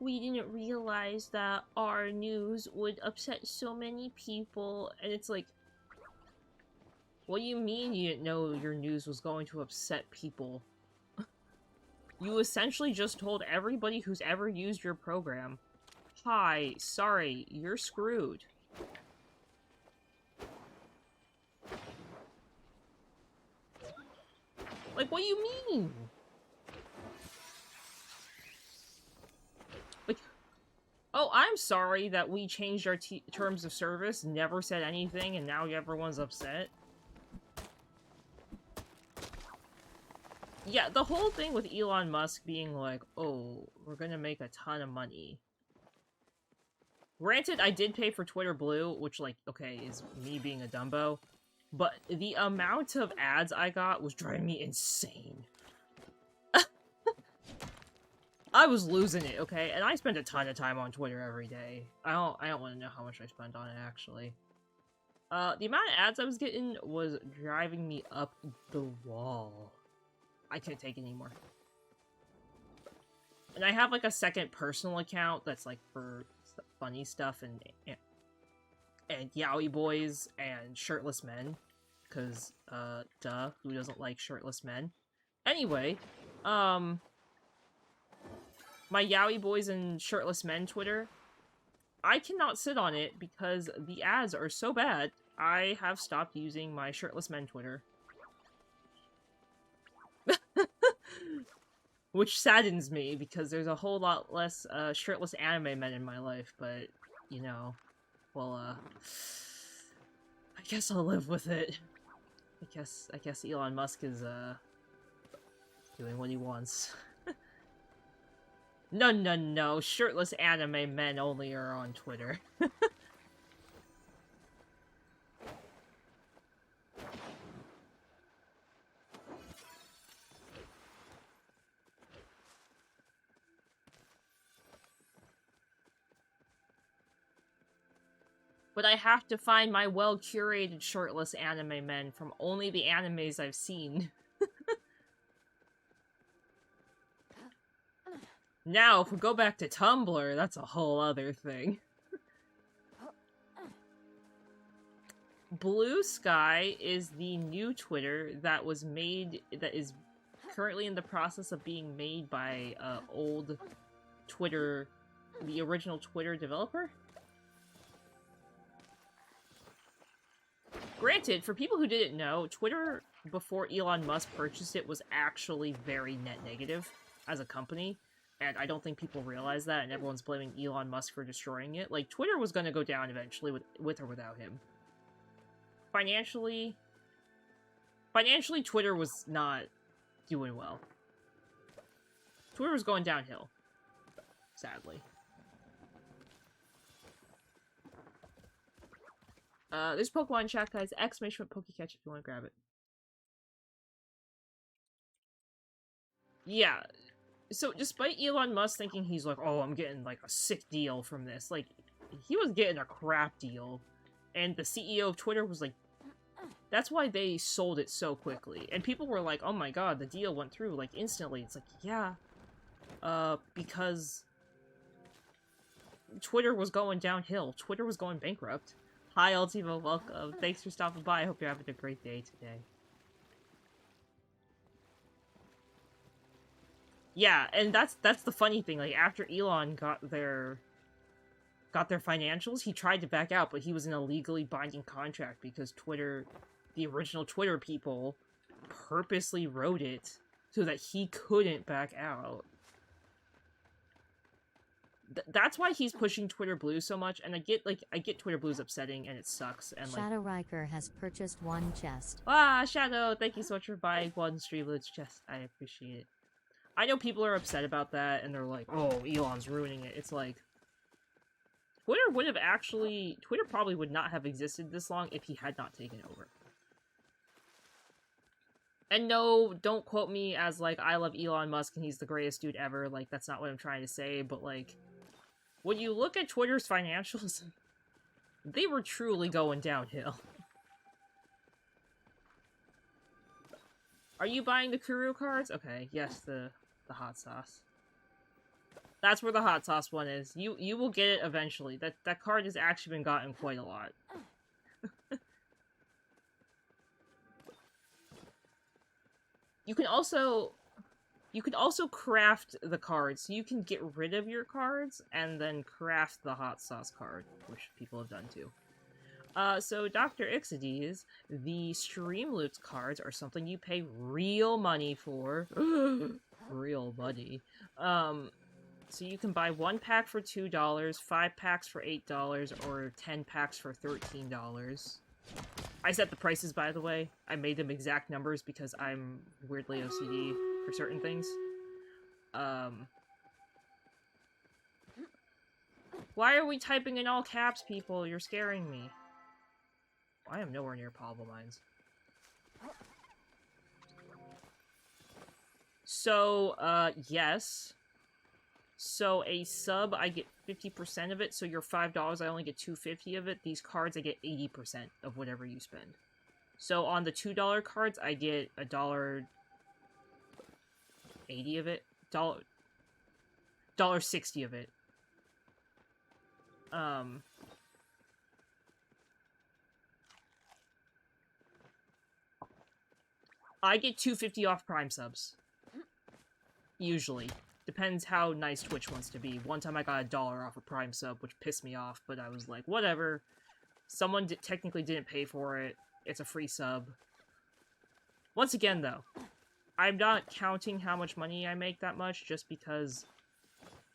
we didn't realize that our news would upset so many people. And it's like, what do you mean you didn't know your news was going to upset people? You essentially just told everybody who's ever used your program, hi, sorry, you're screwed. Like, what do you mean? Like, oh, I'm sorry that we changed our terms of service, never said anything, and now everyone's upset. Yeah, the whole thing with Elon Musk being like, oh, we're gonna make a ton of money. Granted, I did pay for Twitter Blue, which, like, okay, is me being a Dumbo. But the amount of ads I got was driving me insane. I was losing it, okay? And I spend a ton of time on Twitter every day. I don't want to know how much I spent on it, actually. The amount of ads I was getting was driving me up the wall. I couldn't take it anymore. And I have, like, a second personal account that's, like, for funny stuff and yaoi boys and shirtless men. Because, duh, who doesn't like shirtless men? Anyway, my yaoi boys and shirtless men Twitter, I cannot sit on it because the ads are so bad, I have stopped using my shirtless men Twitter. Which saddens me, because there's a whole lot less, shirtless anime men in my life, but, you know, well, I guess I'll live with it. I guess Elon Musk is, doing what he wants. No, shirtless anime men only are on Twitter. But I have to find my well-curated shirtless anime men from only the animes I've seen. Now, if we go back to Tumblr, that's a whole other thing. Blue Sky is the new Twitter that was made, that is currently in the process of being made by, old Twitter, the original Twitter developer? Granted, for people who didn't know, Twitter, before Elon Musk purchased it, was actually very net negative as a company. And I don't think people realize that, and everyone's blaming Elon Musk for destroying it. Like, Twitter was gonna go down eventually with or without him. Financially, Twitter was not doing well. Twitter was going downhill. Sadly. There's Pokemon chat, guys. Exclamation point Pokecatch if you want to grab it. Yeah. So, despite Elon Musk thinking he's like, oh, I'm getting, like, a sick deal from this, like, he was getting a crap deal. And the CEO of Twitter was like, that's why they sold it so quickly. And people were like, oh my god, the deal went through, like, instantly. It's like, yeah. Because Twitter was going downhill. Twitter was going bankrupt. Hi, Ultimo, welcome. Thanks for stopping by. I hope you're having a great day today. Yeah, and that's the funny thing. Like, after Elon got their financials, he tried to back out, but he was in a legally binding contract because Twitter, the original Twitter people, purposely wrote it so that he couldn't back out. That's why he's pushing Twitter Blue so much, and I get Twitter Blue's upsetting, and it sucks, and like... Shadow Riker has purchased one chest. Ah, Shadow, thank you so much for buying one Streamlabs chest. I appreciate it. I know people are upset about that, and they're like, oh, Elon's ruining it. It's like, Twitter would have actually... Twitter probably would not have existed this long if he had not taken over. And no, don't quote me as, like, I love Elon Musk and he's the greatest dude ever. Like, that's not what I'm trying to say, but, like, when you look at Twitter's financials, they were truly going downhill. Are you buying the Kuru cards? Okay, yes, the hot sauce. That's where the hot sauce one is. You will get it eventually. That card has actually been gotten quite a lot. You can also craft the cards. So you can get rid of your cards and then craft the hot sauce card, which people have done too. So Dr. Ixodes, the Streamloots cards are something you pay real money for. Real money. So you can buy 1 pack for $2, 5 packs for $8, or 10 packs for $13. I set the prices, by the way. I made them exact numbers because I'm weirdly OCD for certain things. Why are we typing in all caps, people? You're scaring me. I am nowhere near Palia Mines. So, yes. So a sub, I get 50% of it, so your $5, I only get $2.50 of it. These cards, I get 80% of whatever you spend. So on the $2 cards, I get $1.80 of it. $1.60 of it. I get $2.50 off Prime subs. Usually. Depends how nice Twitch wants to be. One time I got $1 off a Prime sub, which pissed me off, but I was like, whatever. Someone technically didn't pay for it. It's a free sub. Once again, though, I'm not counting how much money I make that much, just because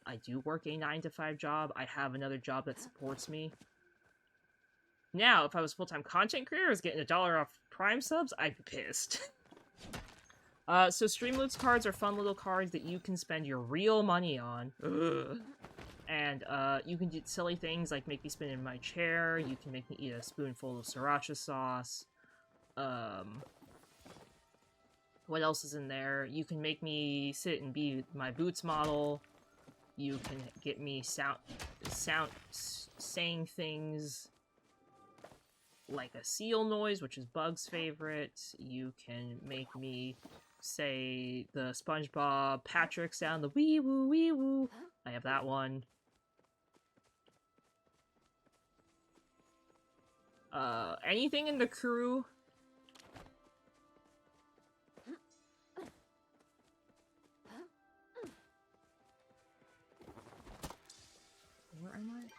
I do work a 9-to-5 job. I have another job that supports me. Now, if I was a full-time content creator, I was getting $1 off Prime subs, I'd be pissed. So Streamloots cards are fun little cards that you can spend your real money on. Ugh. And, you can do silly things like make me spin in my chair, you can make me eat a spoonful of sriracha sauce, what else is in there? You can make me sit and be my Boots model, you can get me saying things like a seal noise, which is Bug's favorite, you can make me say the SpongeBob Patrick sound, the wee woo wee woo. I have that one. Anything in the crew? Where am I?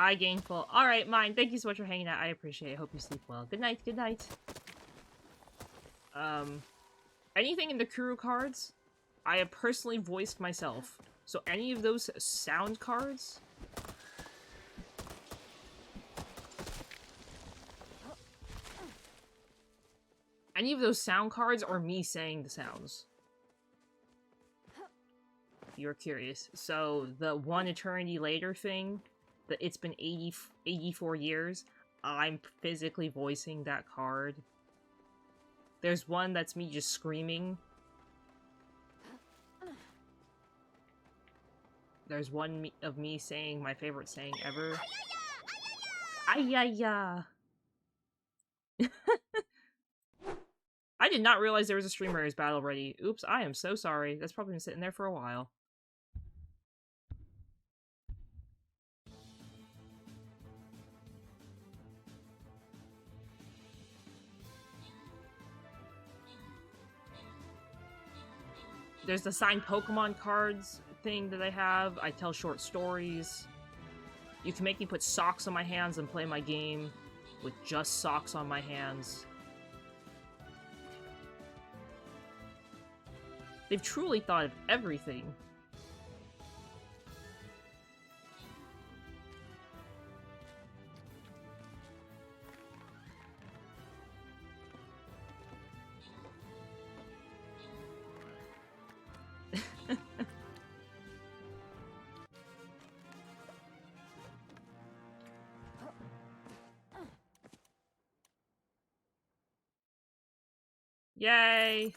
I Gainful. Alright, mine. Thank you so much for hanging out. I appreciate it. Hope you sleep well. Good night, good night. Anything in the Kuru cards, I have personally voiced myself. So any of those sound cards... Any of those sound cards are me saying the sounds. If you're curious. So, the One Eternity Later thing... It's been 84 years. I'm physically voicing that card. There's one that's me just screaming. There's one of me saying my favorite saying ever. Ayaya! I did not realize there was a Streamers battle ready. Oops, I am so sorry. That's probably been sitting there for a while. There's the signed Pokemon cards thing that I have. I tell short stories. You can make me put socks on my hands and play my game with just socks on my hands. They've truly thought of everything. Yay!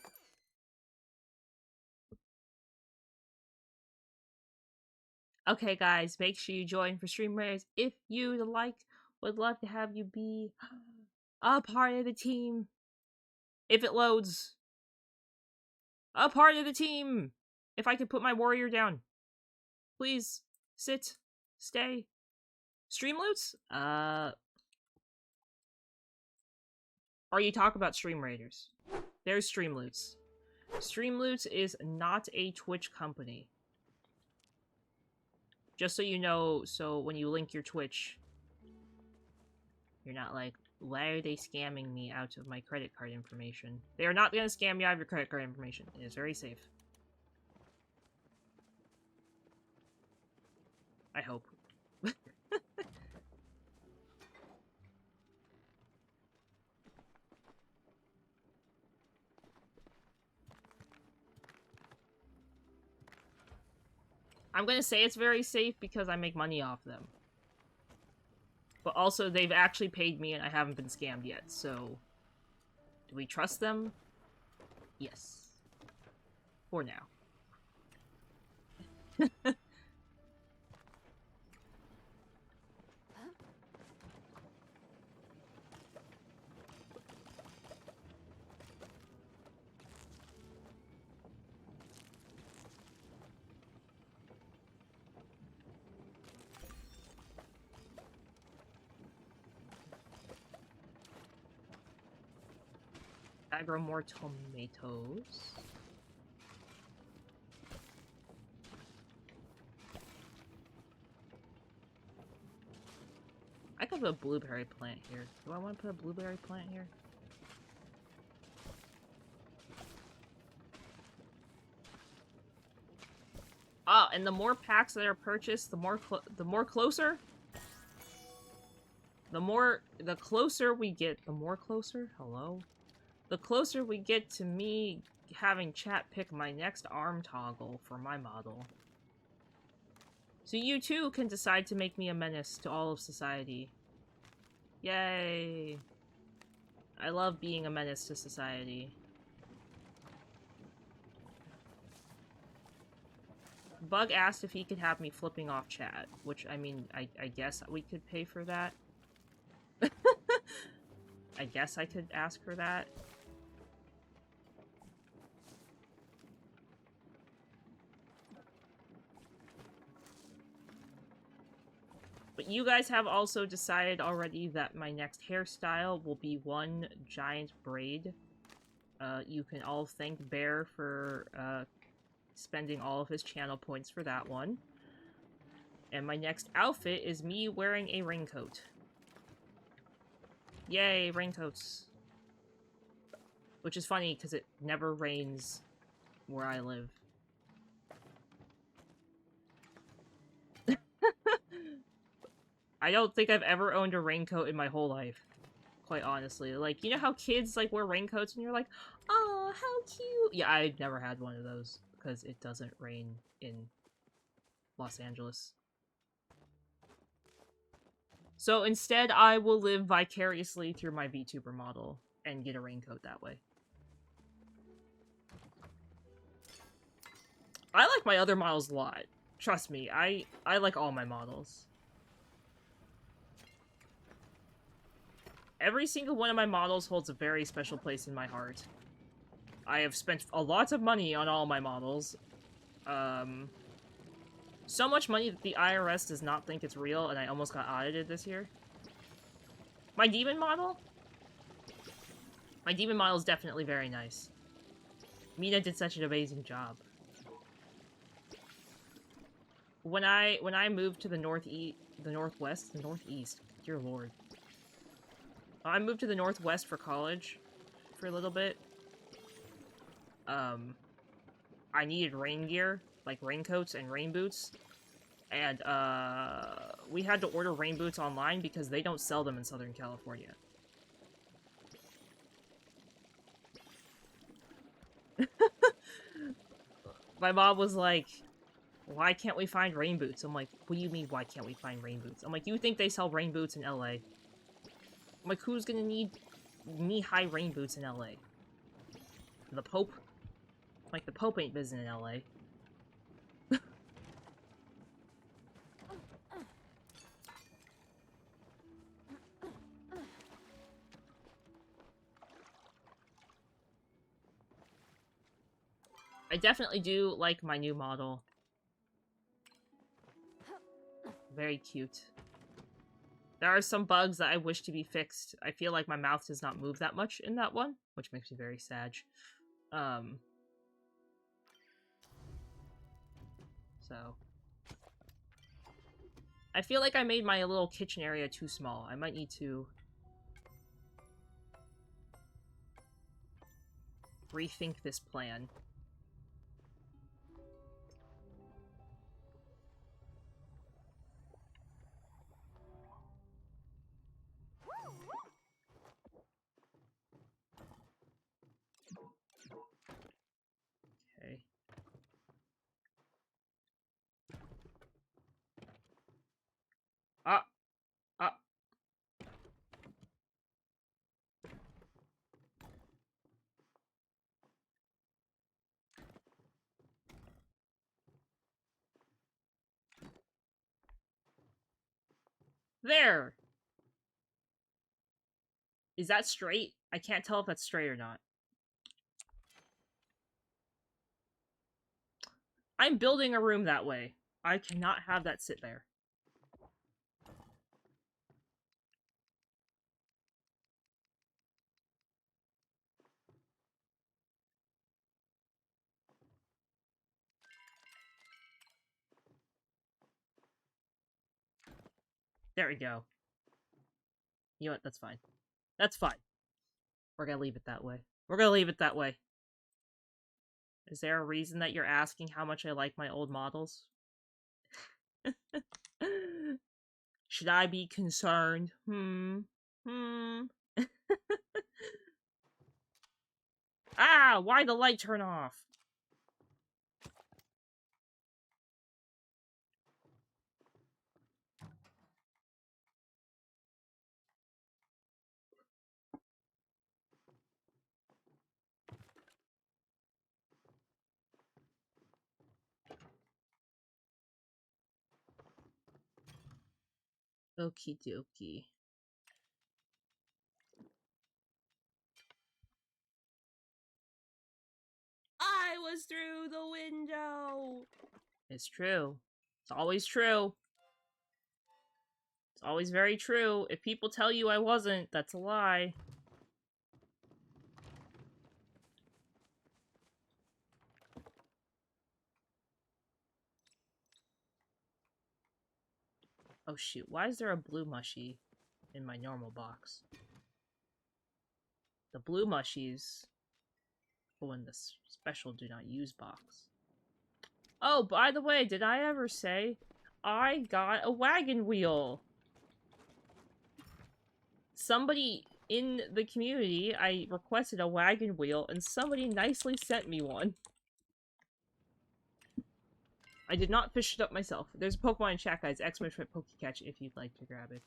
Okay, guys, make sure you join for stream rares if you like. Would love to have you be a part of the team. If it loads. A part of the team! If I could put my warrior down. Please. Sit. Stay. Stream loots? Or you talk about stream raiders. There's stream loots. Stream loots is not a Twitch company. Just so you know, so when you link your Twitch, you're not like, why are they scamming me out of my credit card information? They are not going to scam you out of your credit card information. It is very safe. I hope. I'm gonna say it's very safe because I make money off them. But also, they've actually paid me and I haven't been scammed yet, so... Do we trust them? Yes. For now. I grow more tomatoes. I could put a blueberry plant here. Do I want to put a blueberry plant here? Oh, and the more packs that are purchased, the closer. The closer we get, the more closer? Hello? The closer we get to me having chat pick my next arm toggle for my model. So you too can decide to make me a menace to all of society. Yay! I love being a menace to society. Bug asked if he could have me flipping off chat, which, I mean, I guess we could pay for that. I guess I could ask for that. But you guys have also decided already that my next hairstyle will be one giant braid. You can all thank Bear for spending all of his channel points for that one. And my next outfit is me wearing a raincoat. Yay, raincoats. Which is funny, because it never rains where I live. I don't think I've ever owned a raincoat in my whole life. Quite honestly. Like, you know how kids, like, wear raincoats and you're like, oh, how cute! Yeah, I never had one of those, because it doesn't rain in Los Angeles. So instead, I will live vicariously through my VTuber model and get a raincoat that way. I like my other models a lot. Trust me, I like all my models. Every single one of my models holds a very special place in my heart. I have spent a lot of money on all my models. So much money that the IRS does not think it's real, and I almost got audited this year. My demon model? My demon model is definitely very nice. Mina did such an amazing job. When I moved to the northwest, dear lord. I moved to the northwest for college for a little bit. I needed rain gear, like raincoats and rain boots. And, we had to order rain boots online because they don't sell them in Southern California. My mom was like, why can't we find rain boots? I'm like, what do you mean, why can't we find rain boots? I'm like, you think they sell rain boots in LA? I'm like, who's gonna need knee-high rain boots in LA? The Pope? Like, the Pope ain't visiting LA. I definitely do like my new model. Very cute. There are some bugs that I wish to be fixed. I feel like my mouth does not move that much in that one, which makes me very sad. So I feel like I made my little kitchen area too small. I might need to rethink this plan. Okay. Ah! Ah! There! Is that straight? I can't tell if that's straight or not. I'm building a room that way. I cannot have that sit there. There we go. You know what? That's fine. That's fine. We're gonna leave it that way. We're gonna leave it that way. Is there a reason that you're asking how much I like my old models? Should I be concerned? Ah! Why the light turn off? Okie dokie. I was through the window! It's true. It's always true. It's always very true. If people tell you I wasn't, that's a lie. Oh shoot, why is there a blue mushy in my normal box? The blue mushies go in the special do not use box. Oh, by the way, did I ever say I got a wagon wheel? Somebody in the community, I requested a wagon wheel, and somebody nicely sent me one. I did not fish it up myself. There's a Pokemon in chat, guys. Exclamation Pokecatch if you'd like to grab it.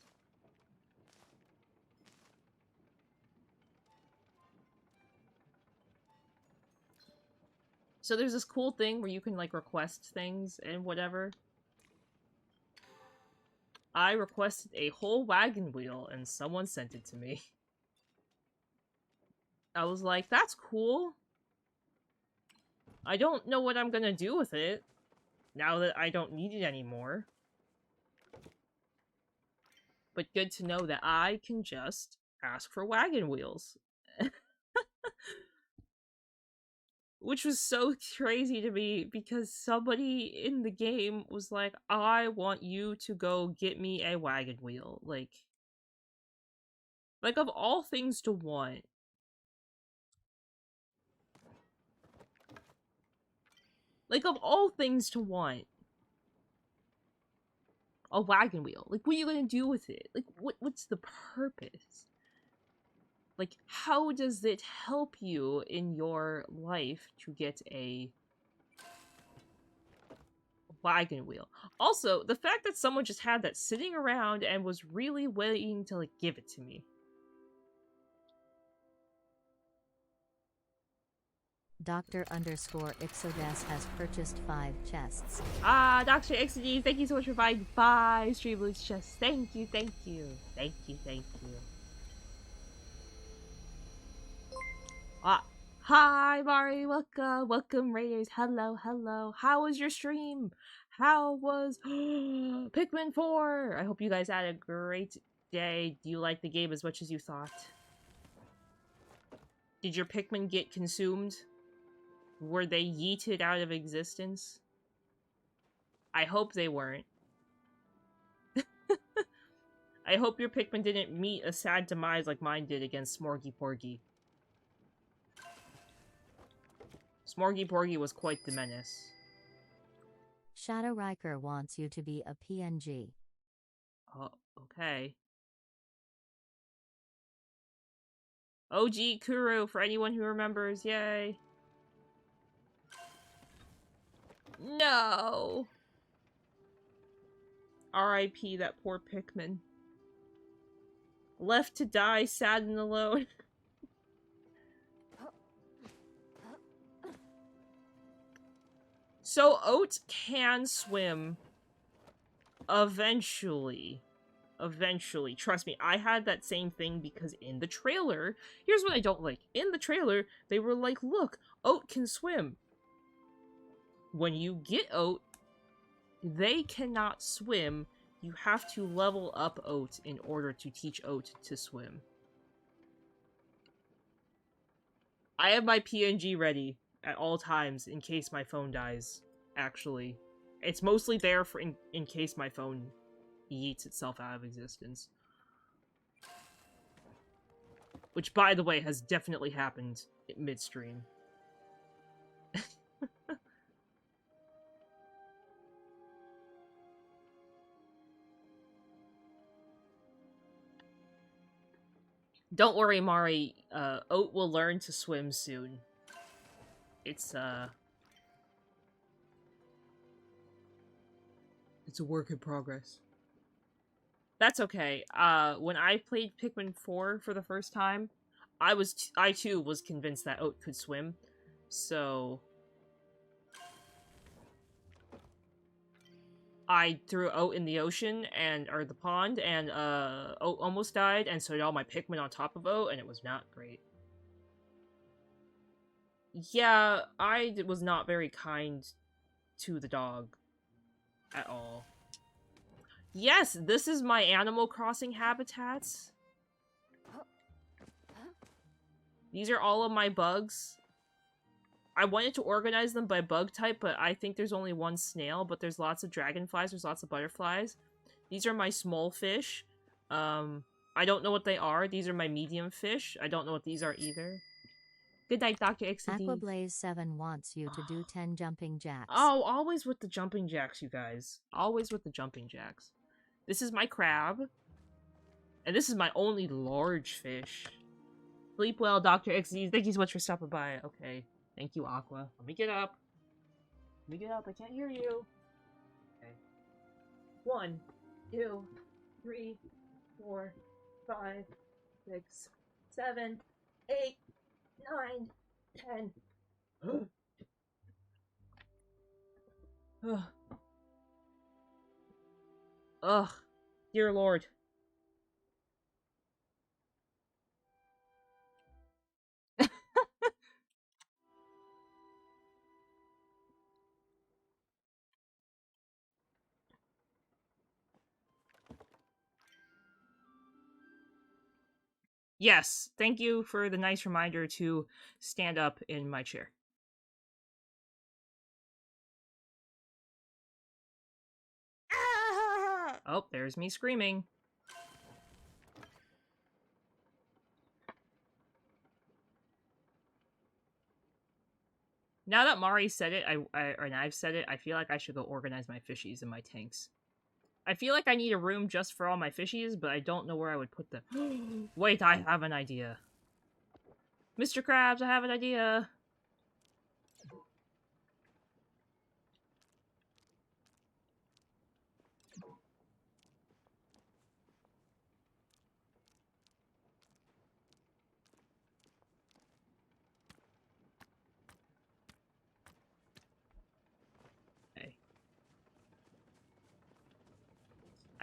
So there's this cool thing where you can, like, request things and whatever. I requested a whole wagon wheel, and someone sent it to me. I was like, that's cool. I don't know what I'm gonna do with it, now that I don't need it anymore. But good to know that I can just ask for wagon wheels. Which was so crazy to me, because somebody in the game was like, I want you to go get me a wagon wheel. Like, of all things to want. Like, of all things to want. A wagon wheel. Like, what are you gonna do with it? Like, what's the purpose? Like, how does it help you in your life to get a wagon wheel? Also, the fact that someone just had that sitting around and was really waiting to, like, give it to me. Dr. underscore Ixodes has purchased 5 chests. Dr. Ixodes, thank you so much for buying 5 Streamloots chests. Thank you, thank you. Thank you, thank you. Hi, Mari, welcome. Welcome, Raiders. Hello, hello. How was your stream? How was Pikmin 4? I hope you guys had a great day. Do you like the game as much as you thought? Did your Pikmin get consumed? Were they yeeted out of existence? I hope they weren't. I hope your Pikmin didn't meet a sad demise like mine did against Smorgy Porgy. Smorgy Porgy was quite the menace. Shadow Riker wants you to be a PNG. Oh, okay. OG Kuro, for anyone who remembers, yay. No! R.I.P. that poor Pikmin. Left to die, sad and alone. So, Oat can swim. Eventually. Eventually. Trust me, I had that same thing because in the trailer, here's what I don't like. In the trailer, they were like, look, Oat can swim. When you get Oat, they cannot swim. You have to level up Oat in order to teach Oat to swim. I have my PNG ready at all times in case my phone dies, actually. It's mostly there for in case my phone yeets itself out of existence. Which, by the way, has definitely happened midstream. Don't worry, Mari. Oat will learn to swim soon. It's a work in progress. That's okay. When I played Pikmin 4 for the first time, I too was convinced that Oat could swim. So I threw Oat in the ocean or the pond, and Oat almost died, and so did all my Pikmin on top of Oat, and it was not great. Yeah, I was not very kind to the dog at all. Yes, this is my Animal Crossing habitats. These are all of my bugs. I wanted to organize them by bug type, but I think there's only one snail, but there's lots of dragonflies, there's lots of butterflies. These are my small fish. I don't know what they are. These are my medium fish. I don't know what these are either. Good night, Dr. Ixodes. Aquablaze7 wants you to do 10 jumping jacks. Oh, always with the jumping jacks, you guys. Always with the jumping jacks. This is my crab. And this is my only large fish. Sleep well, Dr. Ixodes. Thank you so much for stopping by. Okay. Thank you, Aqua. Let me get up. Let me get up. I can't hear you. Okay. 1, 2, 3, 4, 5, 6, 7, 8, 9, 10. Ugh. Ugh. Dear Lord. Yes, thank you for the nice reminder to stand up in my chair. Ah! Oh, there's me screaming. Now that Mari said it, and I've said it, I feel like I should go organize my fishies and my tanks. I feel like I need a room just for all my fishies, but I don't know where I would put them. Wait, I have an idea. Mr. Krabs, I have an idea.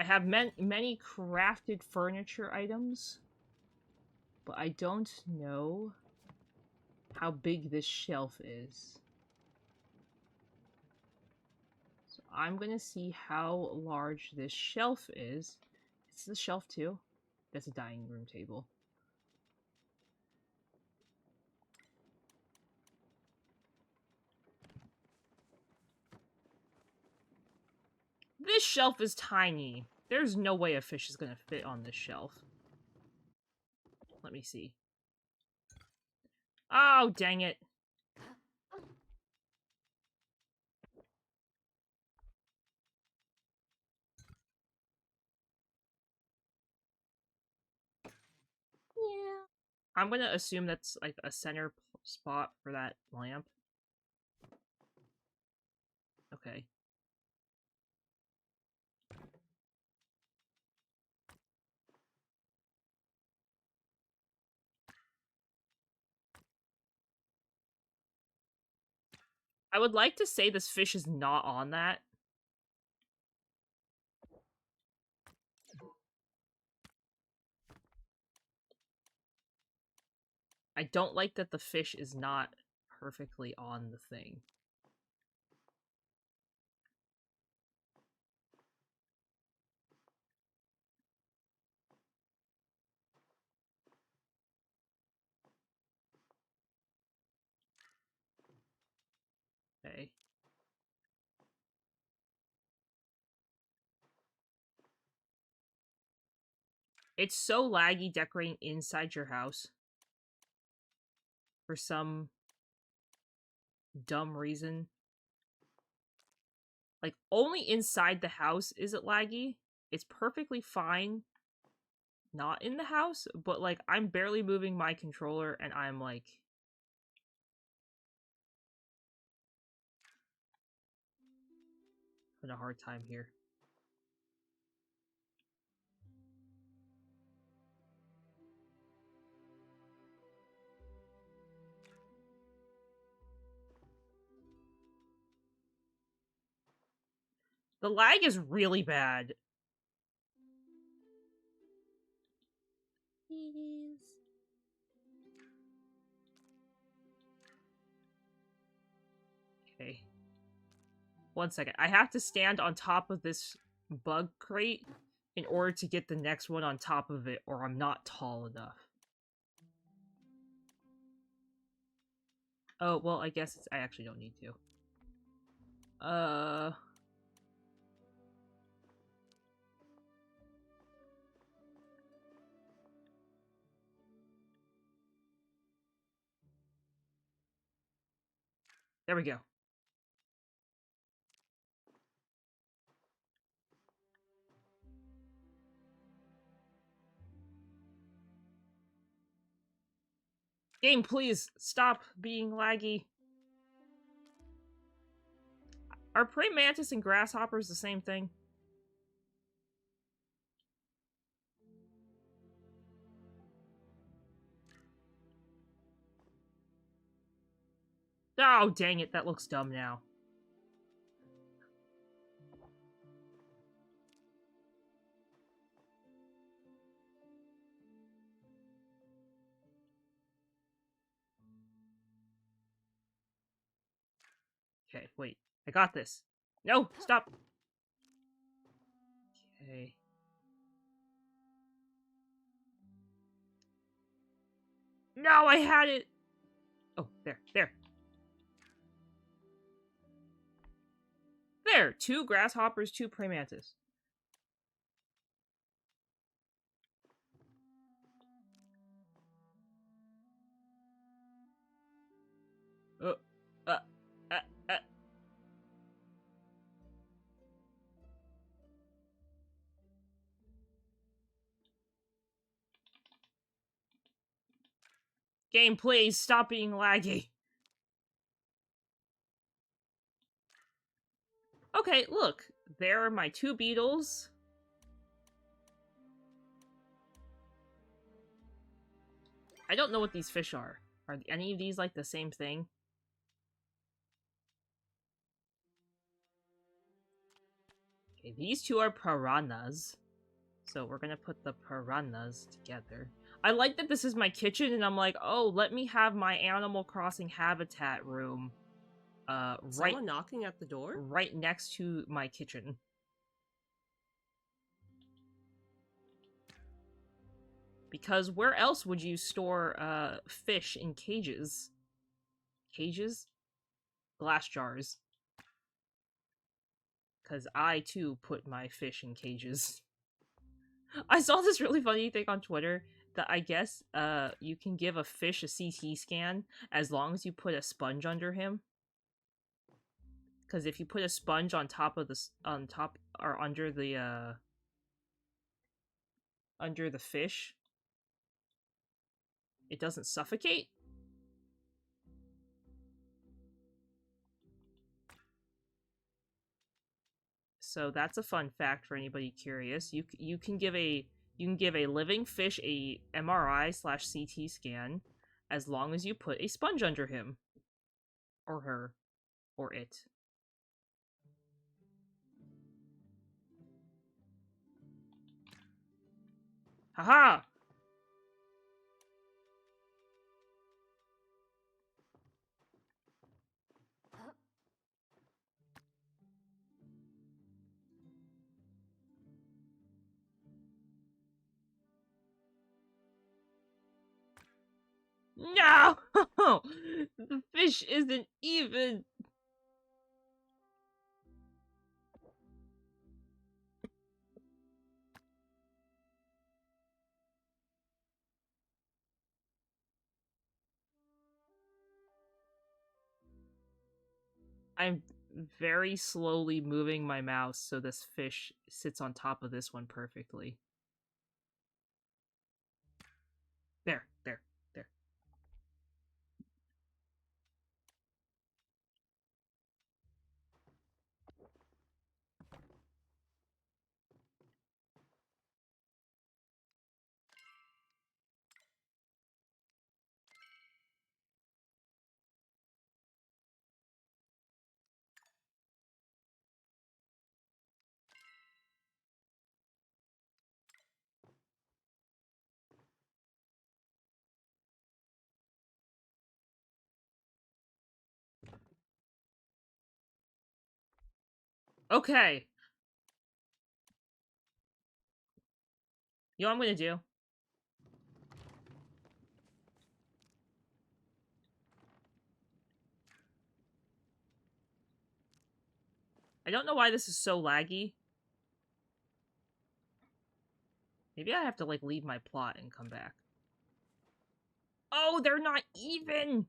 I have many crafted furniture items, but I don't know how big this shelf is. So I'm gonna see how large this shelf is. It's the shelf too. That's a dining room table. This shelf is tiny. There's no way a fish is gonna fit on this shelf. Let me see. Oh, dang it. Yeah. I'm gonna assume that's like a center spot for that lamp. Okay. I would like to say this fish is not on that. I don't like that the fish is not perfectly on the thing. Okay. It's so laggy decorating inside your house. For some dumb reason. Like, only inside the house is it laggy. It's perfectly fine not in the house, but, like, I'm barely moving my controller, and I'm, like... having a hard time here. The lag is really bad. Okay. One second. I have to stand on top of this bug crate in order to get the next one on top of it, or I'm not tall enough. Oh, well, I guess I actually don't need to. There we go. Game, please, stop being laggy. Are praying mantis and grasshoppers the same thing? Oh, dang it, that looks dumb now. Okay, wait. I got this. No, stop. Okay. No, I had it. Oh, there. There, 2 grasshoppers, 2 praying mantis. Uh, uh, uh, uh. Game, please, stop being laggy. Okay, look. There are my 2 beetles. I don't know what these fish are. Are any of these, like, the same thing? Okay, these two are piranhas. So we're gonna put the piranhas together. I like that this is my kitchen, and I'm like, oh, let me have my Animal Crossing habitat room, Someone knocking at the door? right next to my kitchen. Because where else would you store, fish in cages? Cages? Glass jars. Because I, too, put my fish in cages. I saw this really funny thing on Twitter that I guess you can give a fish a CT scan as long as you put a sponge under him. Because if you put a sponge on top of or under the fish, it doesn't suffocate. So that's a fun fact for anybody curious. You can give a living fish a MRI/CT scan as long as you put a sponge under him or her or it. Haha! No! The fish isn't even. I'm very slowly moving my mouse so this fish sits on top of this one perfectly. There, there, there. Okay. You know what I'm gonna do? I don't know why this is so laggy. Maybe I have to, like, leave my plot and come back. Oh, they're not even!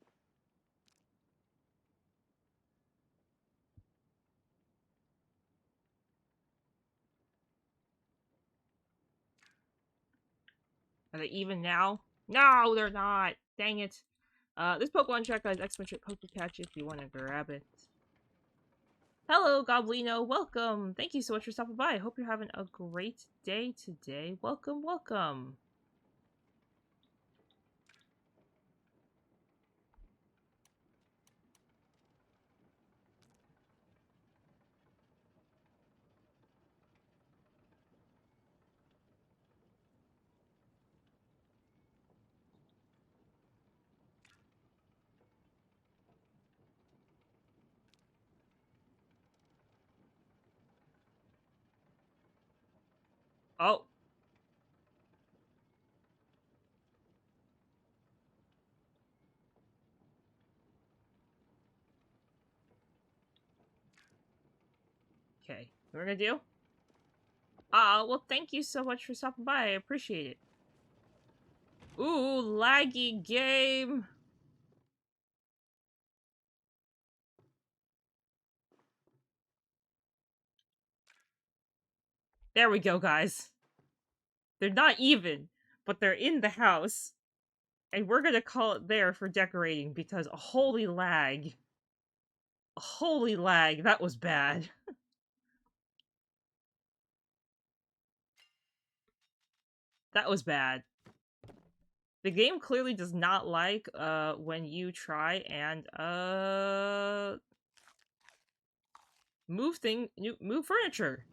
Are they even now? No, they're not! Dang it. This Pokemon track has exclamation Pokecatch if you want to grab it. Hello, Goblino. Welcome. Thank you so much for stopping by. I hope you're having a great day today. Welcome, welcome. Oh. Okay. What we're gonna do? Well, thank you so much for stopping by. I appreciate it. Ooh, laggy game. There we go, guys. They're not even, but they're in the house. And we're gonna call it there for decorating because holy lag. Holy lag, that was bad. That was bad. The game clearly does not like, when you try and, move furniture.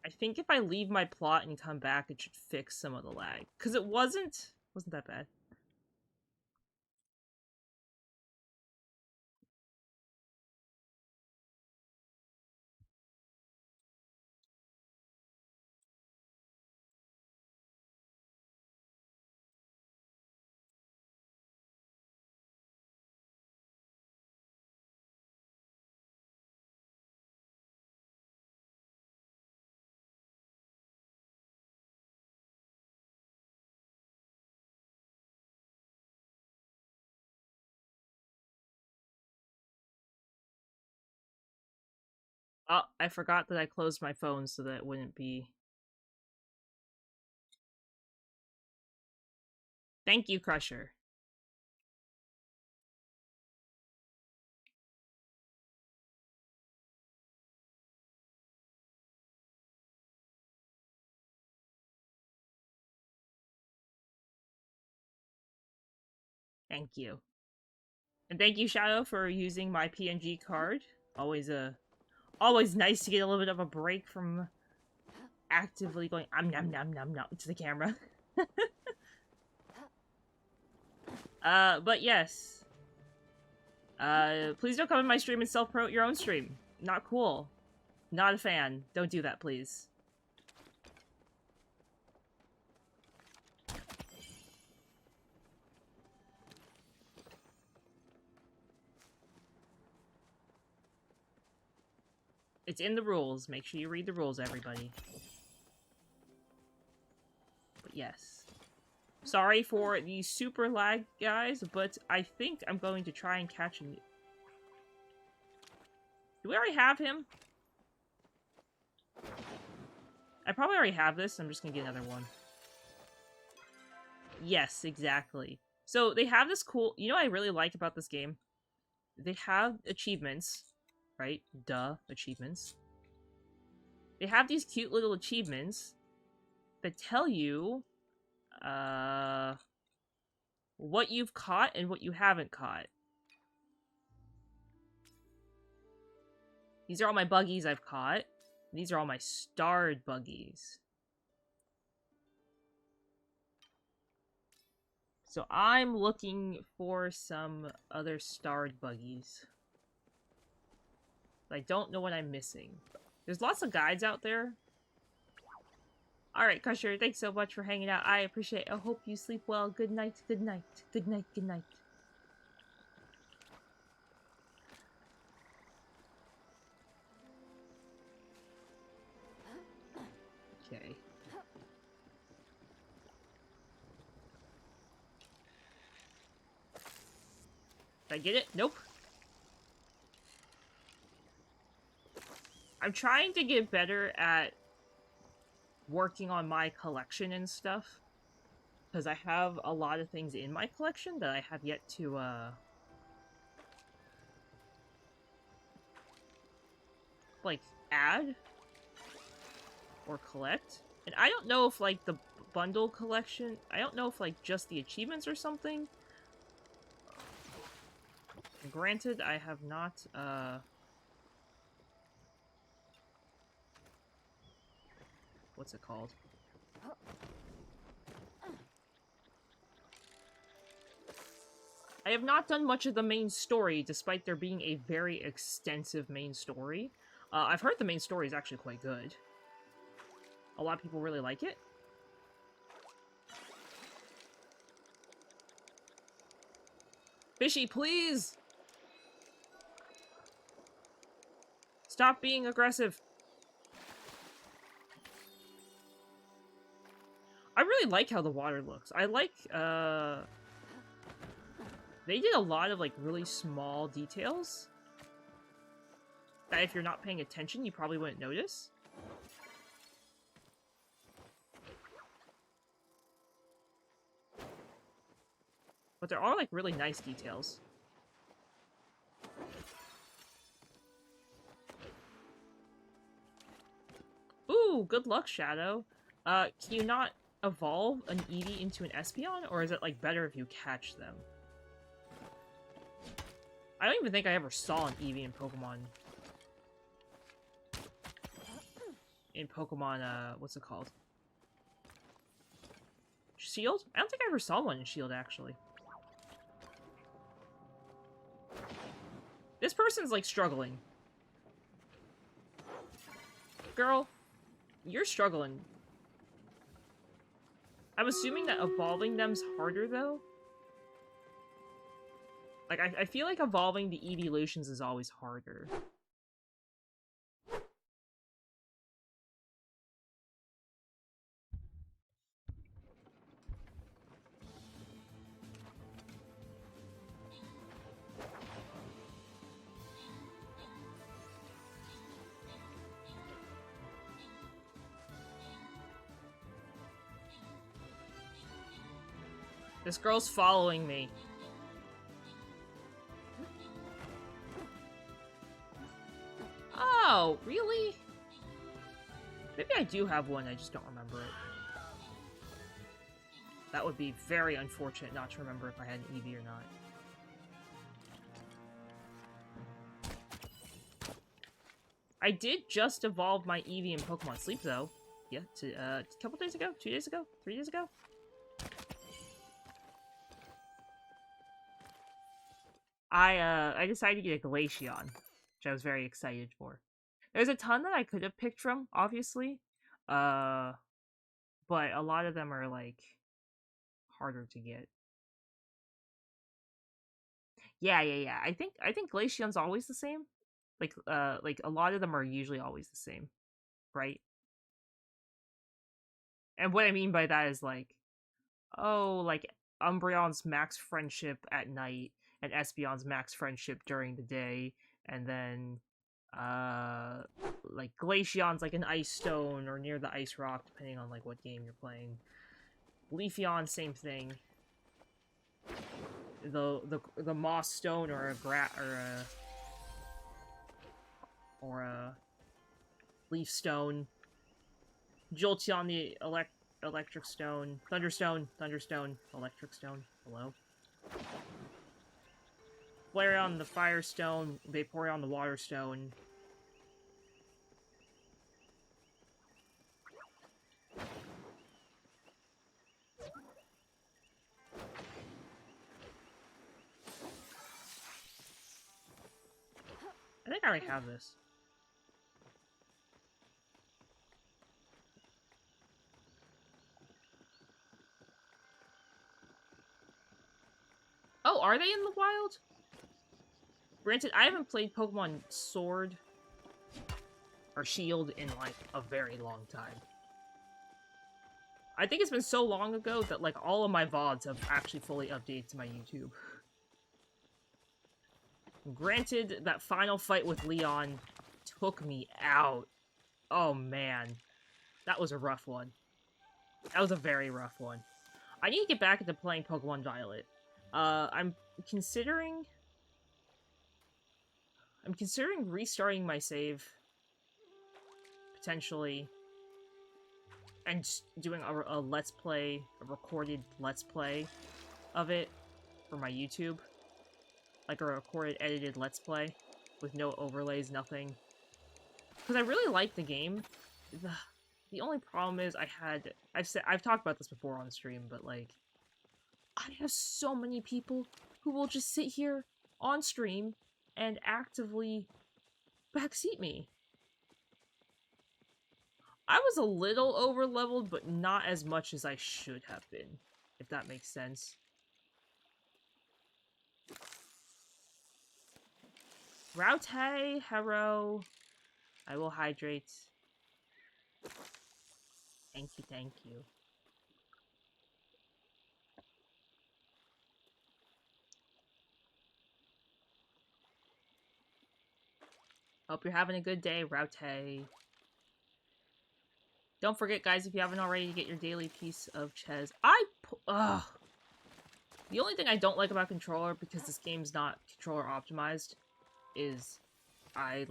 I think if I leave my plot and come back, it should fix some of the lag. Because it wasn't that bad. Oh, I forgot that I closed my phone so that it wouldn't be... Thank you, Crusher. Thank you. And thank you, Shadow, for using my PNG card. Always nice to get a little bit of a break from actively going nom nom nom nom to the camera. But yes. Please don't come in my stream and self-promote your own stream. Not cool. Not a fan. Don't do that, please. It's in the rules. Make sure you read the rules, everybody. But yes. Sorry for the super lag, guys, but I think I'm going to try and catch him. Do we already have him? I probably already have this. I'm just gonna get another one. Yes, exactly. So they have this cool... You know what I really like about this game? They have achievements, right? Duh, achievements. They have these cute little achievements that tell you what you've caught and what you haven't caught. These are all my buggies I've caught. These are all my starred buggies. So I'm looking for some other starred buggies. I don't know what I'm missing. There's lots of guides out there. Alright, Crusher, thanks so much for hanging out. I appreciate it. I hope you sleep well. Good night, good night. Good night, good night. Okay. Did I get it? Nope. I'm trying to get better at working on my collection and stuff. Because I have a lot of things in my collection that I have yet to, like, add or collect. And I don't know if, like, the bundle collection... I don't know if, like, just the achievements or something. Granted, I have not, what's it called? I have not done much of the main story, despite there being a very extensive main story. I've heard the main story is actually quite good. A lot of people really like it. Fishy, please! Stop being aggressive. I really like how the water looks. I like, they did a lot of, like, really small details that if you're not paying attention, you probably wouldn't notice. But there are, like, really nice details. Ooh, good luck, Shadow. Can you not evolve an Eevee into an Espeon? Or is it, like, better if you catch them? I don't even think I ever saw an Eevee in Pokemon. in Pokemon, what's it called? Shield? I don't think I ever saw one in Shield, actually. This person's, like, struggling. Girl, you're struggling. I'm assuming that evolving them's harder, though? Like, I feel like evolving the evolutions is always harder. This girl's following me. Oh, really? Maybe I do have one, I just don't remember it. That would be very unfortunate not to remember if I had an Eevee or not. I did just evolve my Eevee in Pokemon Sleep, though. Yeah, a couple days ago? 2 days ago? 3 days ago? I decided to get a Glaceon, which I was very excited for. There's a ton that I could have picked from, obviously. But a lot of them are, like, harder to get. Yeah. I think Glaceon's always the same. Like a lot of them are usually always the same, right? And what I mean by that is, like, oh, like, Umbreon's max friendship at night, and Espeon's max friendship during the day, and then, like, Glaceon's, like, an Ice Stone, or near the Ice Rock, depending on, like, what game you're playing. Leafeon, same thing. The Moss Stone, or a Leaf Stone. Jolteon, the Electric Stone. Thunderstone, Electric Stone. Hello? Flareon, the Fire Stone. Vaporeon, the Water Stone. I think I already have this. Oh, are they in the wild? Granted, I haven't played Pokemon Sword or Shield in, like, a very long time. I think it's been so long ago that, like, all of my VODs have actually fully updated to my YouTube. Granted, that final fight with Leon took me out. Oh, man. That was a rough one. That was a very rough one. I need to get back into playing Pokemon Violet. I'm considering restarting my save, potentially, and just doing a let's play, a recorded let's play of it for my YouTube. Like a recorded, edited let's play, with no overlays, nothing. Because I really like the game. The only problem is I've talked about this before on stream, but, like, I have so many people who will just sit here on stream and actively backseat me. I was a little over-leveled, but not as much as I should have been, if that makes sense. Raute, Hero, I will hydrate. Thank you. Hope you're having a good day, Raute. Don't forget, guys, if you haven't already, to get your daily piece of Ches. Ugh. The only thing I don't like about controller, because this game's not controller optimized, is I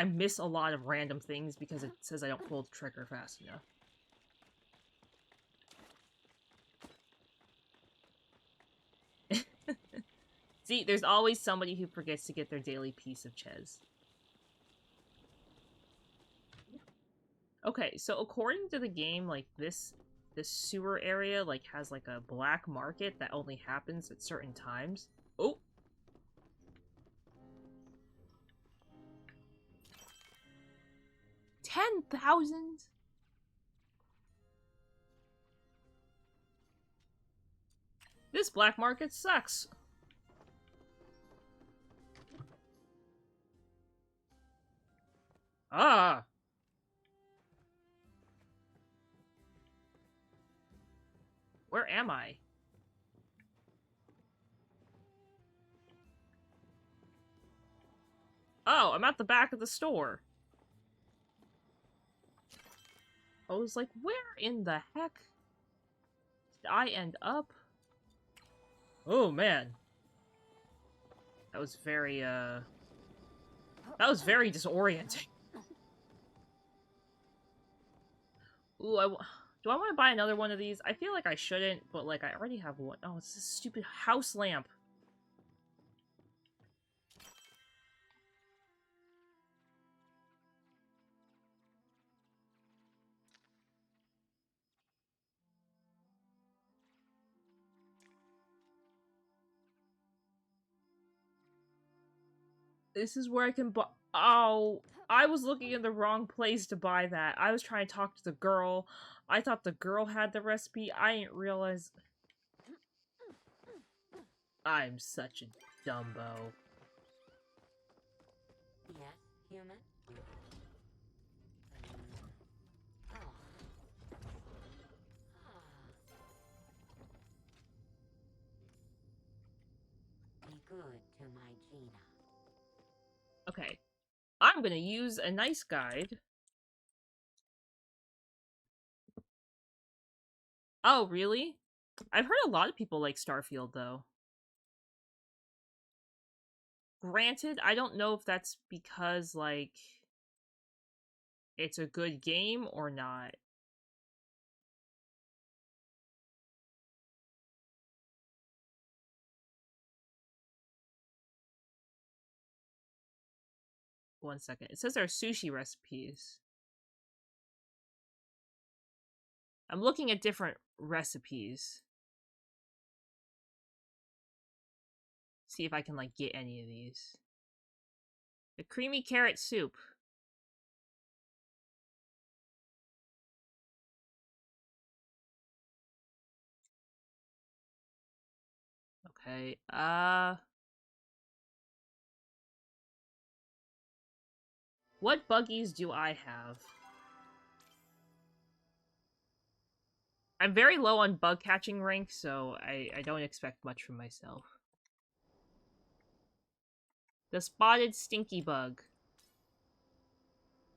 miss a lot of random things because it says I don't pull the trigger fast enough. See, there's always somebody who forgets to get their daily piece of Ches. Okay, so according to the game, like this sewer area like has like a black market that only happens at certain times. Oh. 10,000? This black market sucks. Ah. Where am I? Oh, I'm at the back of the store. I was like, where in the heck did I end up? Oh, man. That was very, that was very disorienting. Ooh, do I want to buy another one of these? I feel like I shouldn't, but, like, I already have one. Oh, it's this stupid house lamp. This is where I can buy. Oh, I was looking in the wrong place to buy that. I was trying to talk to the girl. I thought the girl had the recipe. I didn't realize. I'm such a dumbo. Yes, human? Oh. Be good to my Gina. Okay. I'm gonna use a nice guide. Oh, really? I've heard a lot of people like Starfield, though. Granted, I don't know if that's because, like, it's a good game or not. One second. It says there are sushi recipes. I'm looking at different recipes. See if I can, like, get any of these. The creamy carrot soup. Okay, what buggies do I have? I'm very low on bug catching rank, so I don't expect much from myself. The spotted stinky bug.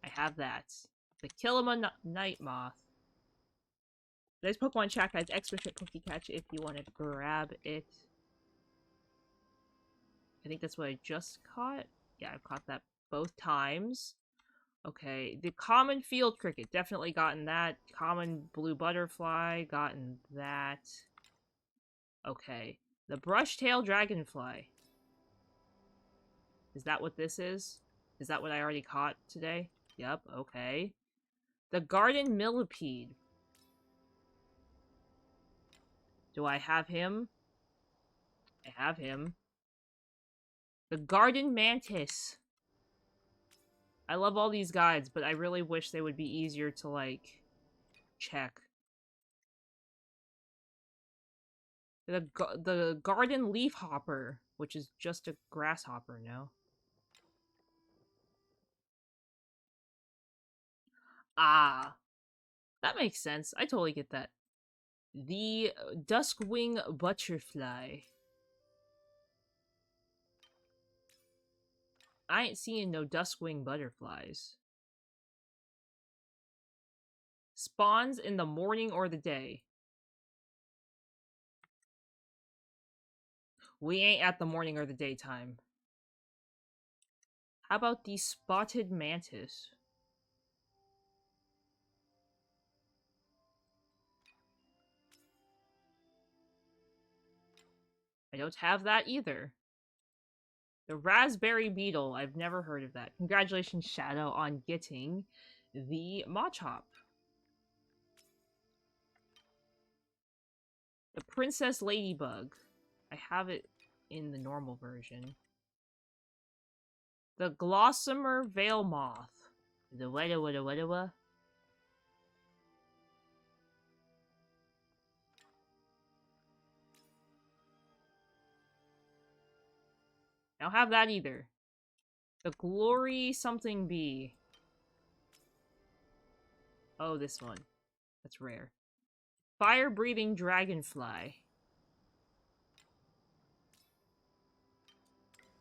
I have that. The Kilima night moth. There's Pokemon chat guys, extra shit cookie catch if you want to grab it. I think that's what I just caught. Yeah, I've caught that both times. Okay, the common field cricket, definitely gotten that. Common blue butterfly, gotten that. Okay, the brush-tailed dragonfly. Is that what this is? Is that what I already caught today? Yep, okay. The garden millipede. Do I have him? I have him. The garden mantis. I love all these guides, but I really wish they would be easier to, like, check. The garden leafhopper, which is just a grasshopper now. Ah, that makes sense. I totally get that. The duskwing butterfly. I ain't seeing no duskwing butterflies. Spawns in the morning or the day. We ain't at the morning or the daytime. How about the spotted mantis? I don't have that either. The raspberry beetle. I've never heard of that. Congratulations, Shadow, on getting the Machop. The Princess Ladybug. I have it in the normal version. The Glossomer Veil Moth. The wada. I don't have that either. The Glory something bee. Oh, this one. That's rare. Fire-breathing dragonfly.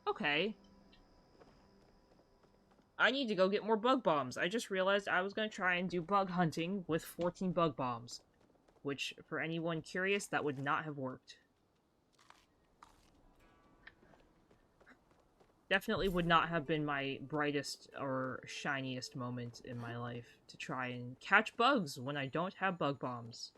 Okay. I need to go get more bug bombs. I just realized I was going to try and do bug hunting with 14 bug bombs. Which, for anyone curious, that would not have worked. Definitely would not have been my brightest or shiniest moment in my life to try and catch bugs when I don't have bug bombs.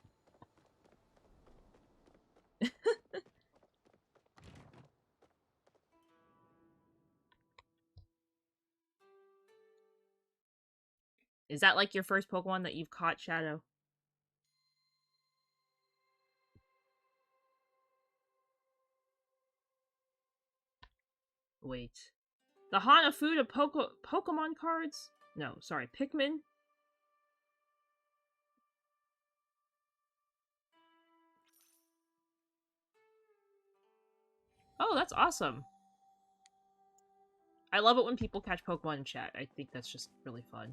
Is that like your first Pokemon that you've caught, Shadow? Wait. The Hanafuda Pokemon cards? No, sorry, Pikmin? Oh, that's awesome. I love it when people catch Pokemon in chat. I think that's just really fun.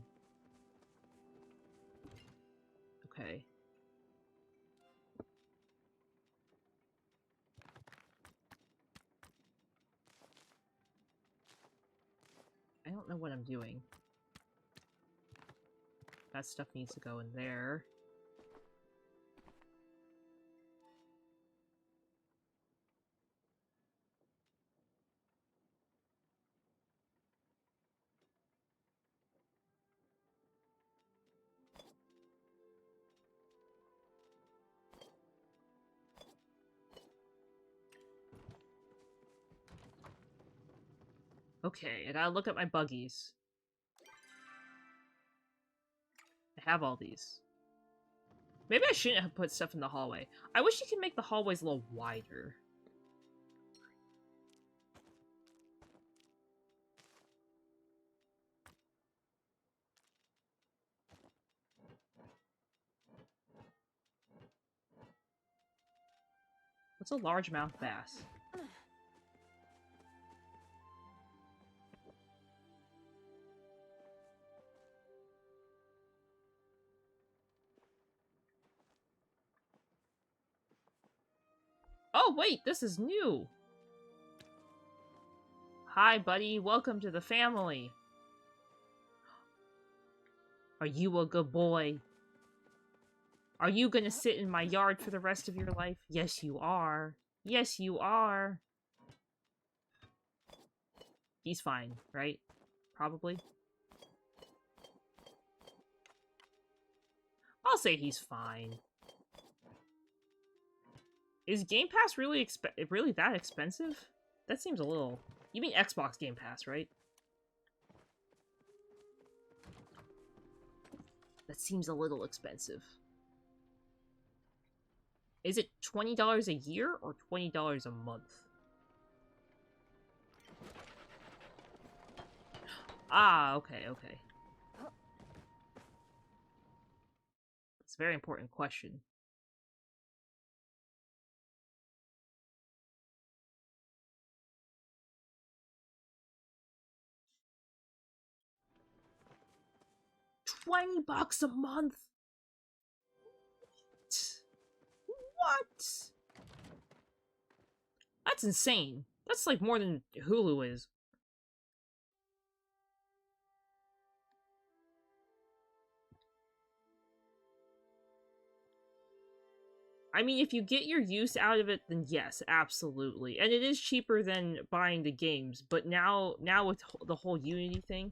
Okay. I don't know what I'm doing. That stuff needs to go in there. Okay, I gotta look at my buggies. I have all these. Maybe I shouldn't have put stuff in the hallway. I wish you could make the hallways a little wider. What's a largemouth bass? Oh, wait, this is new! Hi, buddy. Welcome to the family. Are you a good boy? Are you gonna sit in my yard for the rest of your life? Yes, you are. Yes, you are. He's fine, right? Probably. I'll say he's fine. Is Game Pass really that expensive? That seems a little... You mean Xbox Game Pass, right? That seems a little expensive. Is it $20 a year or $20 a month? Ah, okay. It's a very important question. $20 a month? What? That's insane. That's like more than Hulu is. I mean, if you get your use out of it, then yes, absolutely. And it is cheaper than buying the games, but now with the whole Unity thing...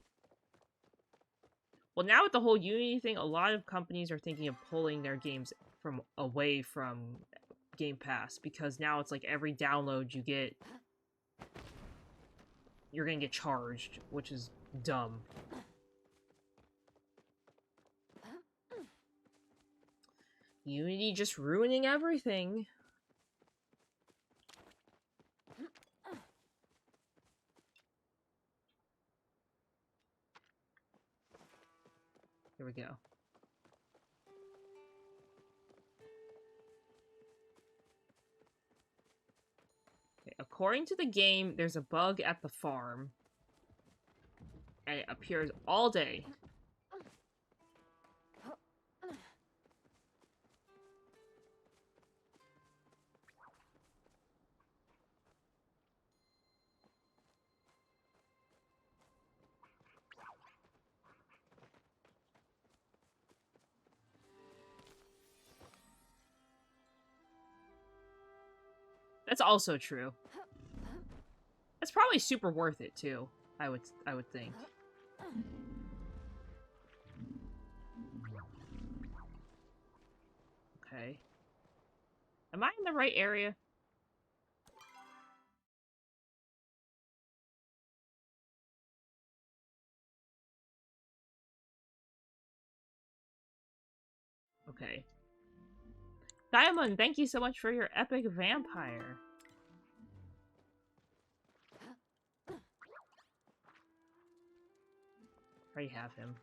Well, now with the whole Unity thing, a lot of companies are thinking of pulling their games away from Game Pass, because now it's like every download you get, you're gonna get charged, which is dumb. Unity just ruining everything. Here we go. Okay, according to the game, there's a bug at the farm. And it appears all day. That's also true. That's probably super worth it too. I would think. Okay. Am I in the right area? Okay. Diamond, thank you so much for your epic vampire. I have him.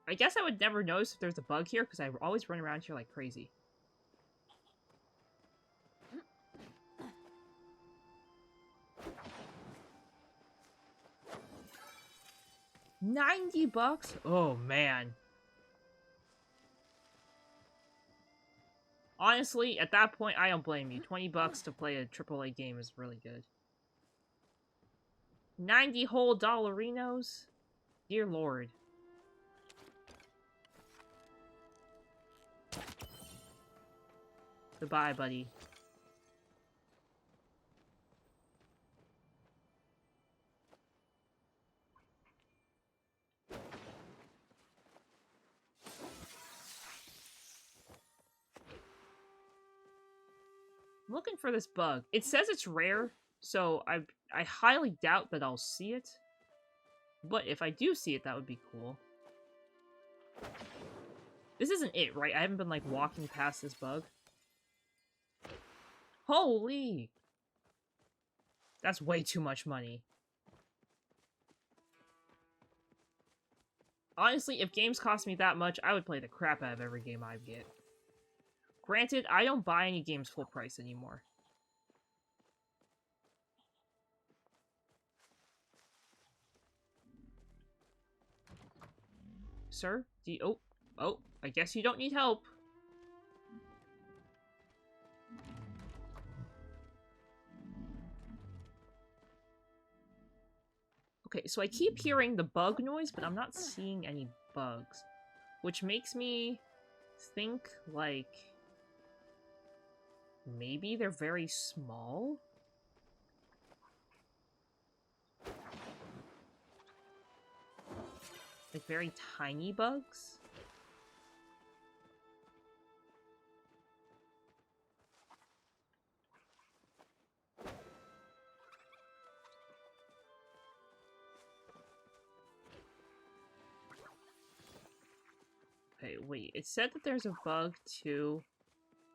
I guess I would never notice if there's a bug here, because I always run around here like crazy. $90? Oh, man. Honestly, at that point, I don't blame you. $20 to play a AAA game is really good. 90 whole dollarinos? Dear Lord. Goodbye, buddy. I'm looking for this bug. It says it's rare, so I highly doubt that I'll see it. But if I do see it, that would be cool. This isn't it, right? I haven't been, like, walking past this bug. Holy! That's way too much money. Honestly, if games cost me that much, I would play the crap out of every game I get. Granted, I don't buy any games full price anymore. Sir? Oh, I guess you don't need help. Okay, so I keep hearing the bug noise, but I'm not seeing any bugs. Which makes me think, like, maybe they're very small? Like, very tiny bugs? Okay, wait, it said that there's a bug too.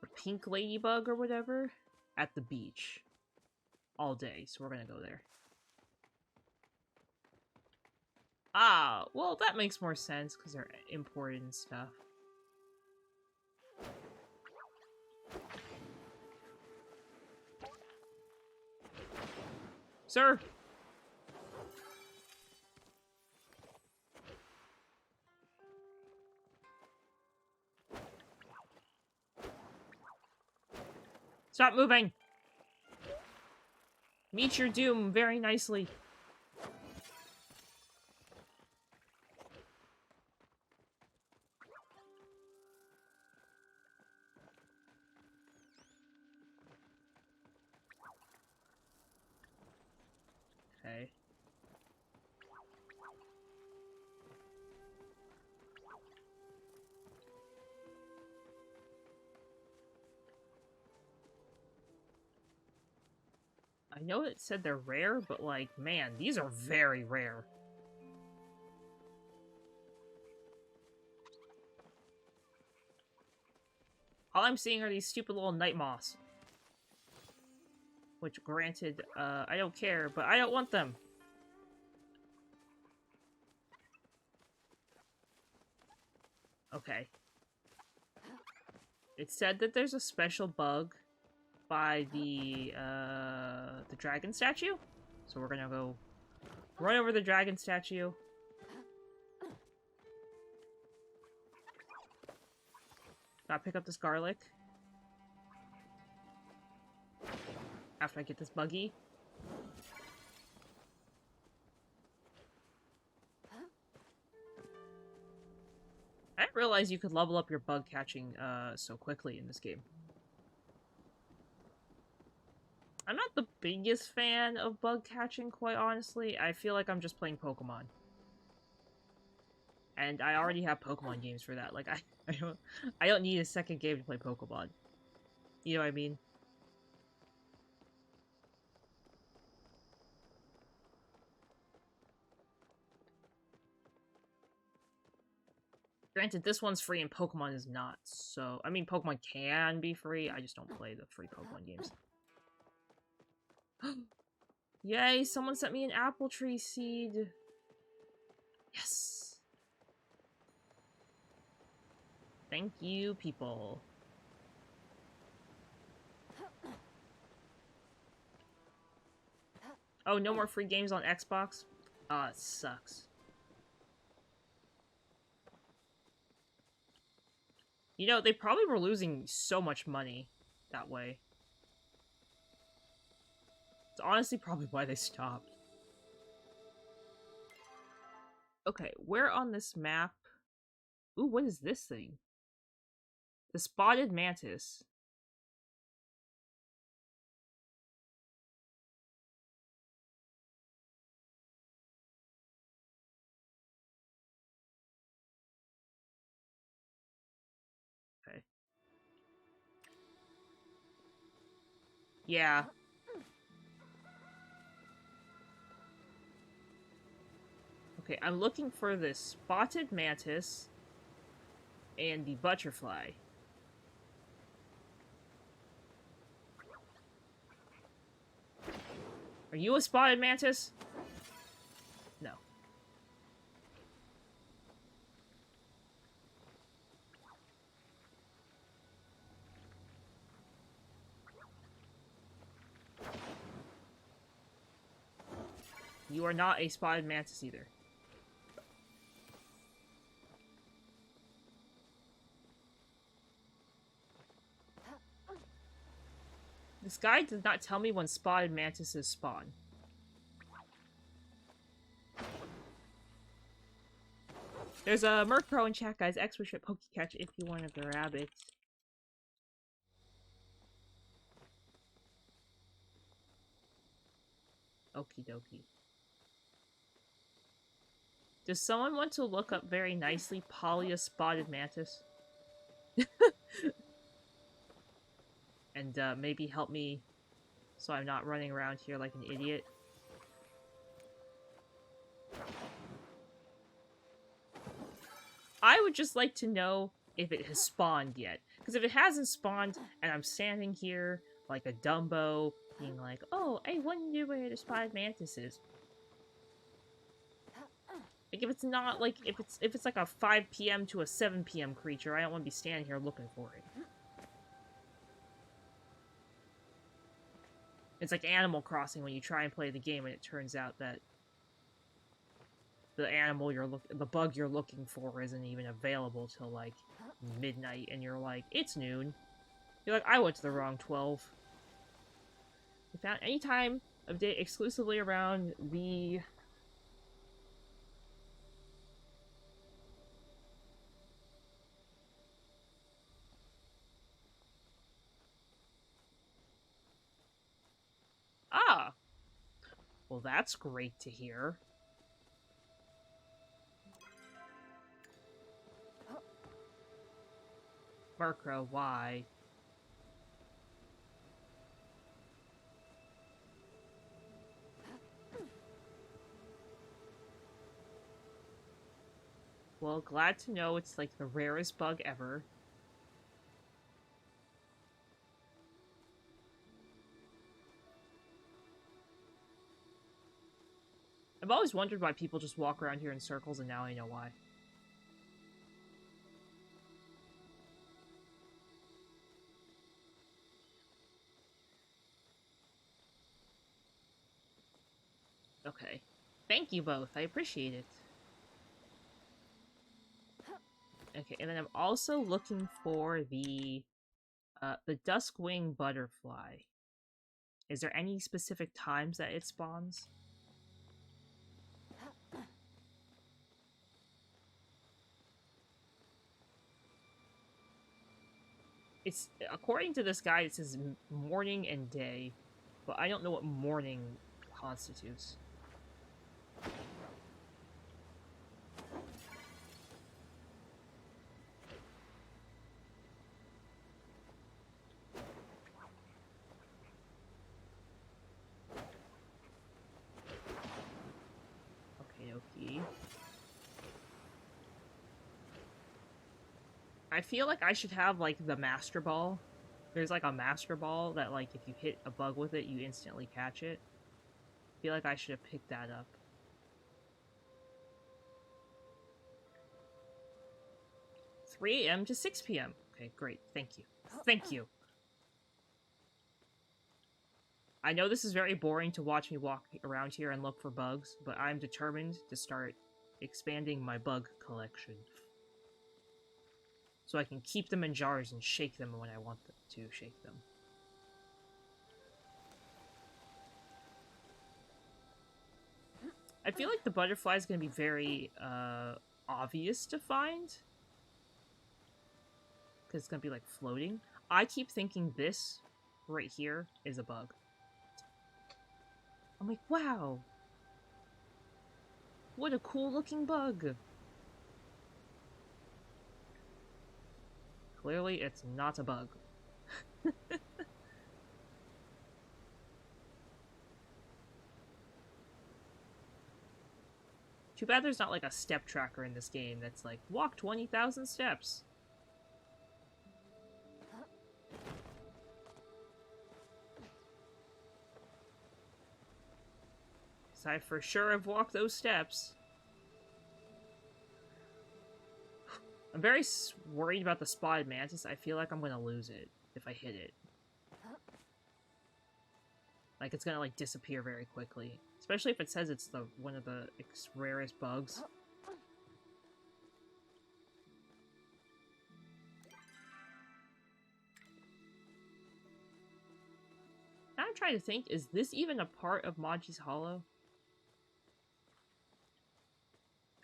A pink ladybug or whatever at the beach all day, so we're gonna go there. Ah, well, that makes more sense because they're imported and stuff. Sir! Stop moving! Meet your doom very nicely. Okay. I know it said they're rare, but like, man, these are very rare. All I'm seeing are these stupid little night moths. Which, granted, I don't care, but I don't want them. Okay. It said that there's a special bug by the dragon statue. So we're gonna go run over the dragon statue. Gotta pick up this garlic. After I get this buggy. I didn't realize you could level up your bug catching so quickly in this game. I'm not the biggest fan of bug catching, quite honestly. I feel like I'm just playing Pokemon. And I already have Pokemon games for that. Like, I don't need a second game to play Pokemon. You know what I mean? Granted, this one's free and Pokemon is not, so... I mean, Pokemon can be free, I just don't play the free Pokemon games. Yay, someone sent me an apple tree seed! Yes! Thank you, people. Oh, no more free games on Xbox? Ah, it sucks. You know, they probably were losing so much money that way. It's honestly probably why they stopped. Okay, where on this map... Ooh, what is this thing? The spotted mantis. Okay. Yeah. Okay, I'm looking for this spotted mantis and the butterfly. Are you a spotted mantis? No. You are not a spotted mantis either. This guy did not tell me when spotted mantises spawn. There's a Murkrow in chat, guys. X-Wish Pokecatch if you want to grab it. Okie dokie. Does someone want to look up very nicely Palia spotted mantis? And maybe help me so I'm not running around here like an idiot. I would just like to know if it has spawned yet. Because if it hasn't spawned, and I'm standing here like a Dumbo, being like, oh, I wonder where the spotted mantis is. Like, if it's not, like, if it's like a 5 p.m. to a 7 p.m. creature, I don't want to be standing here looking for it. It's like Animal Crossing when you try and play the game and it turns out that the bug you're looking for isn't even available till like midnight, and you're like, it's noon. You're like, I went to the wrong 12. We found any time of day exclusively around the... Ah! Well, that's great to hear. Murkrow, why? Well, glad to know it's like the rarest bug ever. I've always wondered why people just walk around here in circles, and now I know why. Okay. Thank you both. I appreciate it. Okay, and then I'm also looking for the Duskwing Butterfly. Is there any specific times that it spawns? It's, according to this guide, it says morning and day, but I don't know what morning constitutes. Okay, okay. I feel like I should have, like, the Master Ball. There's, like, a Master Ball that, like, if you hit a bug with it, you instantly catch it. I feel like I should have picked that up. $3 a.m. to 6 p.m. Okay, great. Thank you. Thank you. I know this is very boring to watch me walk around here and look for bugs, but I'm determined to start expanding my bug collection. So I can keep them in jars and shake them when I want to shake them. I feel like the butterfly is going to be very obvious to find. Because it's going to be like floating. I keep thinking this right here is a bug. I'm like, wow. What a cool looking bug. Clearly, it's not a bug. Too bad there's not like a step tracker in this game that's like, walk 20,000 steps. So I for sure have walked those steps. I'm very worried about the spotted mantis. I feel like I'm gonna lose it if I hit it. Like, it's gonna, like, disappear very quickly. Especially if it says it's the one of the rarest bugs. Now I'm trying to think, is this even a part of Maji's Hollow?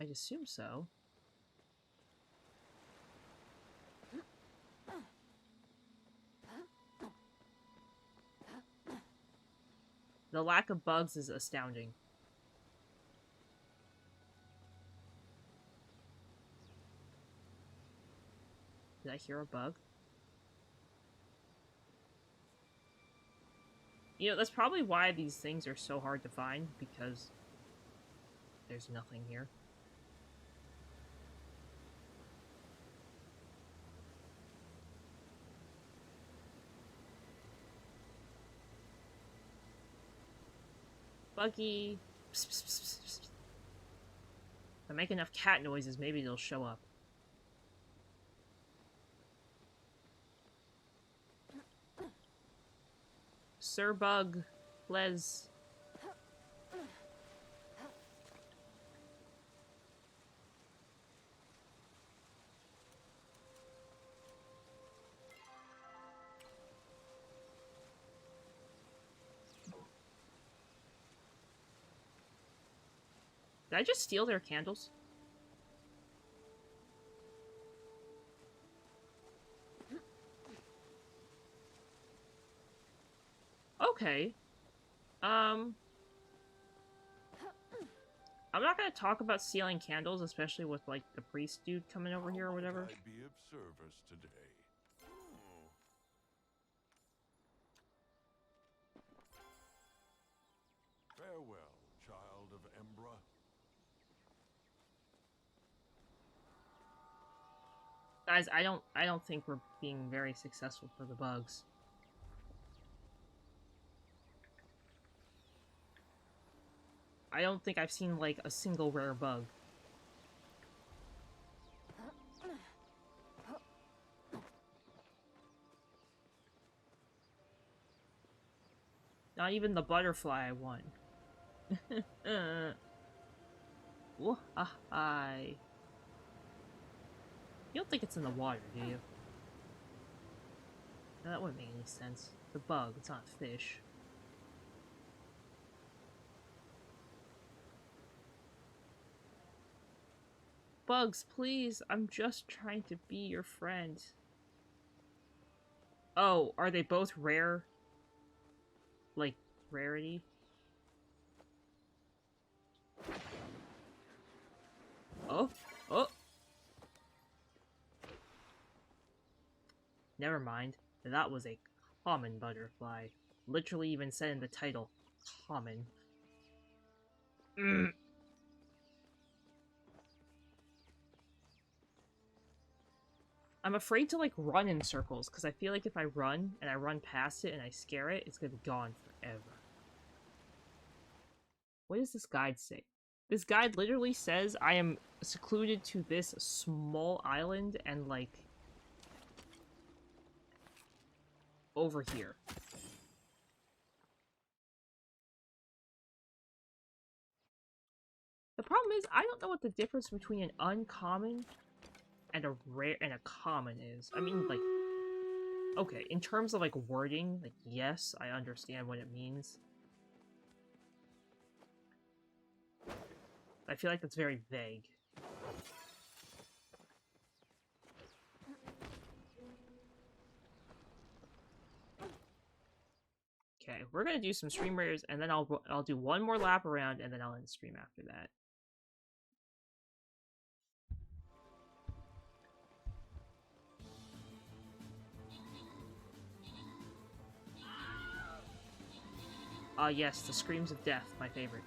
I'd assume so. The lack of bugs is astounding. Did I hear a bug? You know, that's probably why these things are so hard to find, because there's nothing here. Buggy. Psst, psst, psst, psst. If I make enough cat noises, maybe they'll show up. Sir Bug. Les. Did I just steal their candles? Okay. I'm not gonna talk about stealing candles, especially with, like, the priest dude coming over here or whatever. I be of service today? Farewell, child of Embra. Guys, I don't think we're being very successful for the bugs. I don't think I've seen, like, a single rare bug. Not even the butterfly I won. Whoa-hi. You don't think it's in the water, do you? No, that wouldn't make any sense. The bug, it's not a fish. Bugs, please, I'm just trying to be your friend. Oh, are they both rare? Like, rarity? Oh, oh! Never mind. That was a common butterfly. Literally even said in the title, common. I'm afraid to, like, run in circles, because I feel like if I run, and I run past it, and I scare it, it's gonna be gone forever. What does this guide say? This guide literally says I am secluded to this small island, and, like, over here. The problem is, I don't know what the difference between an uncommon and a rare and a common is. I mean, like, okay, in terms of, like, wording, like, yes, I understand what it means. I feel like that's very vague. Okay, we're gonna do some stream raiders, and then I'll do one more lap around, and then I'll end the stream after that. Ah, yes, the screams of death, my favorite.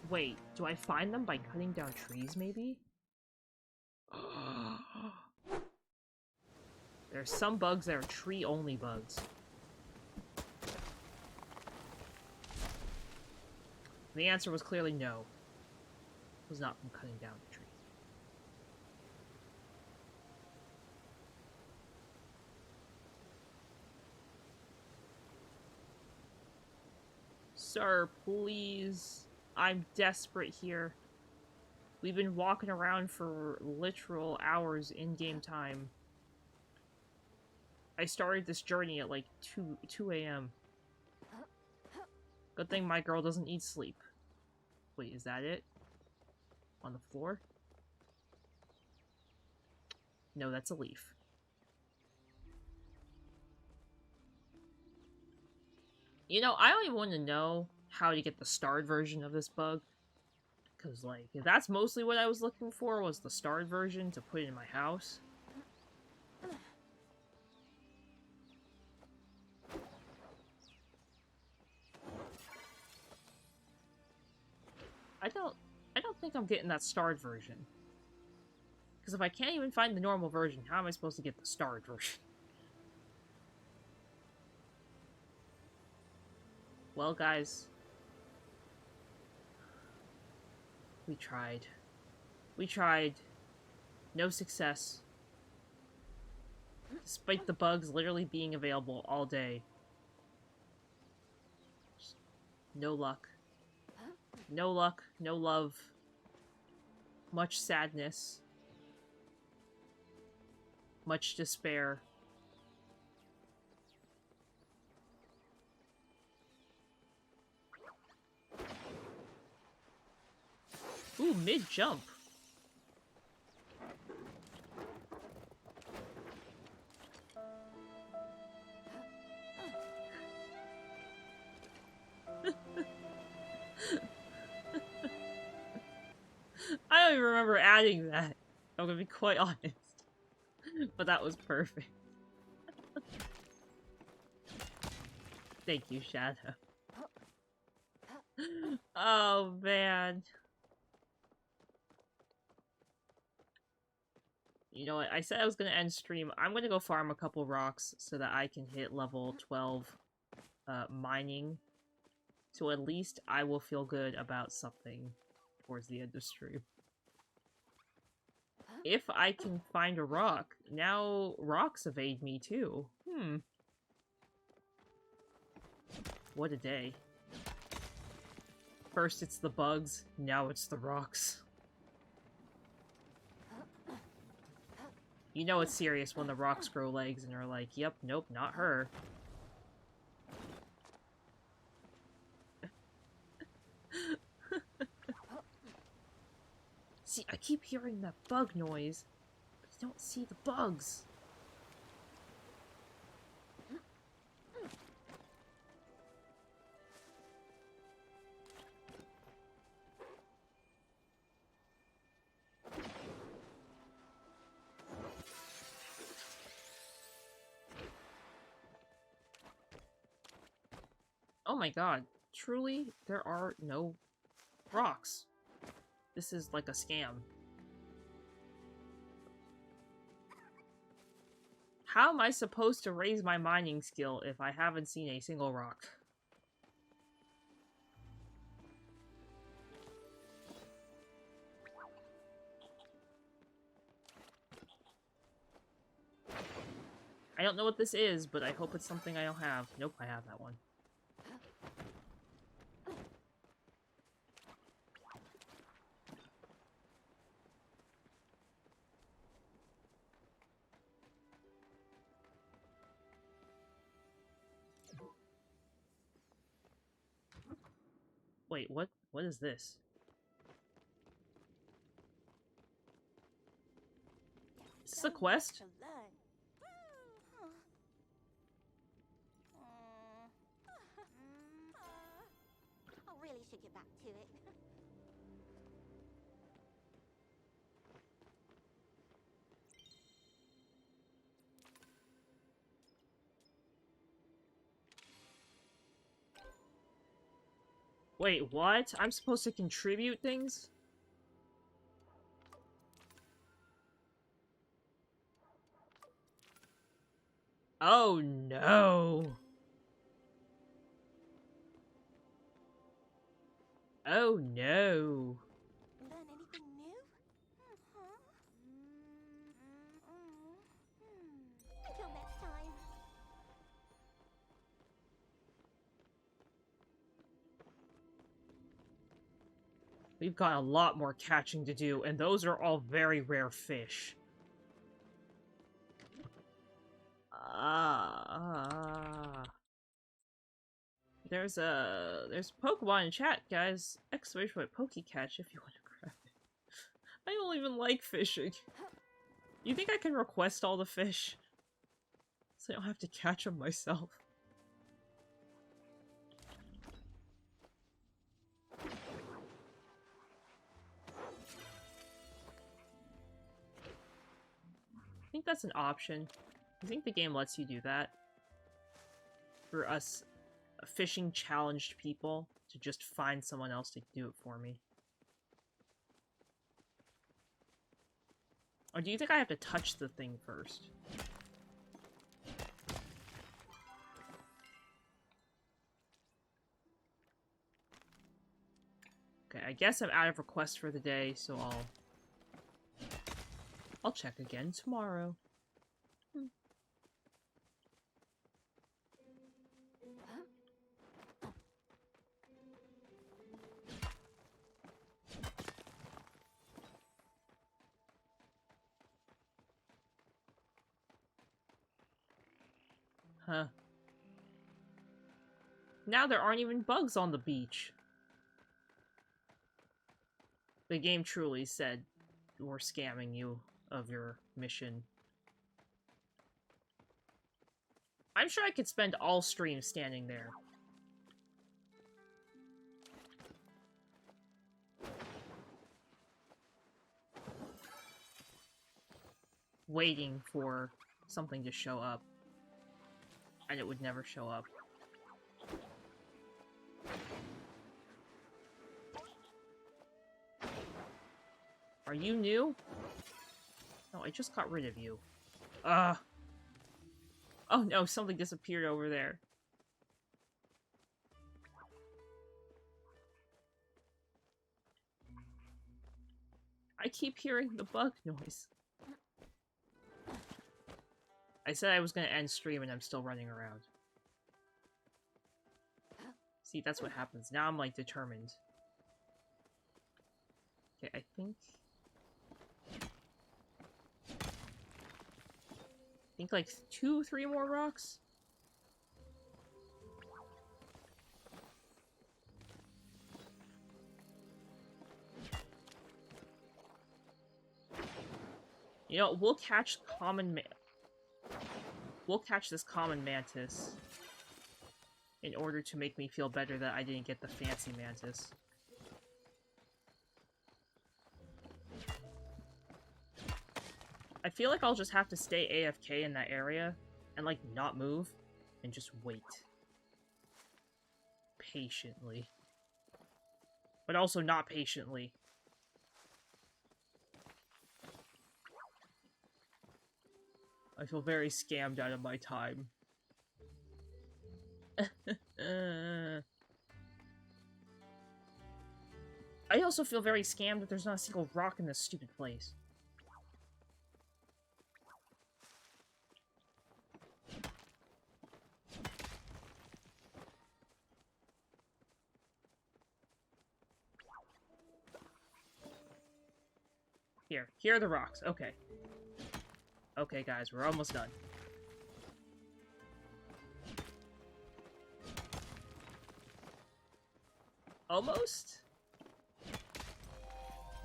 Wait, do I find them by cutting down trees, maybe? There are some bugs that are tree-only bugs. The answer was clearly no. It was not from cutting down the tree. Sir, please. I'm desperate here. We've been walking around for literal hours in-game time. I started this journey at like 2 a.m. Good thing my girl doesn't need sleep. Wait, is that it? On the floor? No, that's a leaf. You know, I don't even want to know how to get the starred version of this bug. Because, like, if that's mostly what I was looking for, was the starred version to put in my house. I don't think I'm getting that starred version. Because if I can't even find the normal version, how am I supposed to get the starred version? Well, guys. We tried. We tried. No success. Despite the bugs literally being available all day. Just no luck. No luck, no love. Much sadness. Much despair. Ooh, mid-jump. I don't even remember adding that. I'm gonna be quite honest. But that was perfect. Thank you, Shadow. Oh, man. You know what? I said I was gonna end stream. I'm gonna go farm a couple rocks so that I can hit level 12 mining. So at least I will feel good about something towards the end of stream. If I can find a rock, now rocks evade me too. What a day. First it's the bugs, now it's the rocks. You know it's serious when the rocks grow legs and are like, yep, nope, not her. See, I keep hearing that bug noise, but I don't see the bugs. Oh my god, truly, there are no rocks. This is like a scam. How am I supposed to raise my mining skill if I haven't seen a single rock? I don't know what this is, but I hope it's something I don't have. Nope, I have that one. Wait, what? What is this? Is this a quest? To learn. I really should get back to it. Wait, what? I'm supposed to contribute things? Oh no! Oh no! Learn anything new? Until next time. We've got a lot more catching to do, and those are all very rare fish. There's Pokemon in chat, guys. Exclamation point Pokecatch if you want to grab it. I don't even like fishing. You think I can request all the fish? So I don't have to catch them myself. I think that's an option. I think the game lets you do that. For us fishing challenged people to just find someone else to do it for me. Or do you think I have to touch the thing first? Okay, I guess I'm out of requests for the day, so I'll check again tomorrow. Huh. Now there aren't even bugs on the beach. The game truly said we're scamming you of your mission. I'm sure I could spend all stream standing there. Waiting for something to show up. And it would never show up. Are you new? No, I just got rid of you. Ugh. Oh no, something disappeared over there. I keep hearing the bug noise. I said I was gonna end stream and I'm still running around. See, that's what happens. Now I'm, like, determined. Okay, I think like 2, 3 more rocks? You know, we'll catch we'll catch this common mantis in order to make me feel better that I didn't get the fancy mantis. I feel like I'll just have to stay AFK in that area and, like, not move and just wait. Patiently. But also not patiently. I feel very scammed out of my time. I also feel very scammed that there's not a single rock in this stupid place. Here are the rocks. Okay. Okay, guys, we're almost done. Almost?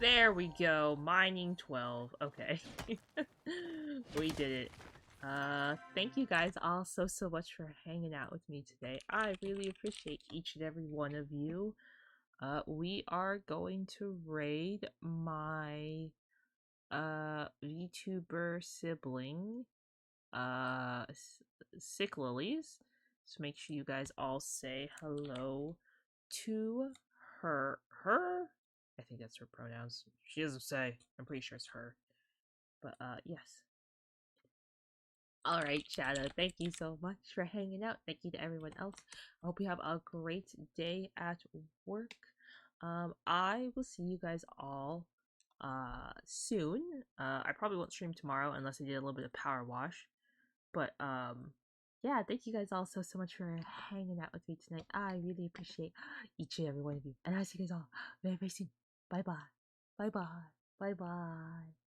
There we go. Mining 12. Okay. We did it. Thank you guys all so much for hanging out with me today. I really appreciate each and every one of you. We are going to raid my VTuber sibling, Sick Lilies. So make sure you guys all say hello to her. I think that's her pronouns. She doesn't say. I'm pretty sure it's her. But yes. Alright, Shadow, thank you so much for hanging out. Thank you to everyone else. I hope you have a great day at work. I will see you guys all soon. I probably won't stream tomorrow unless I did a little bit of power wash. But yeah, thank you guys all so much for hanging out with me tonight. I really appreciate each and every one of you. And I'll see you guys all very soon. Bye bye. Bye bye. Bye bye.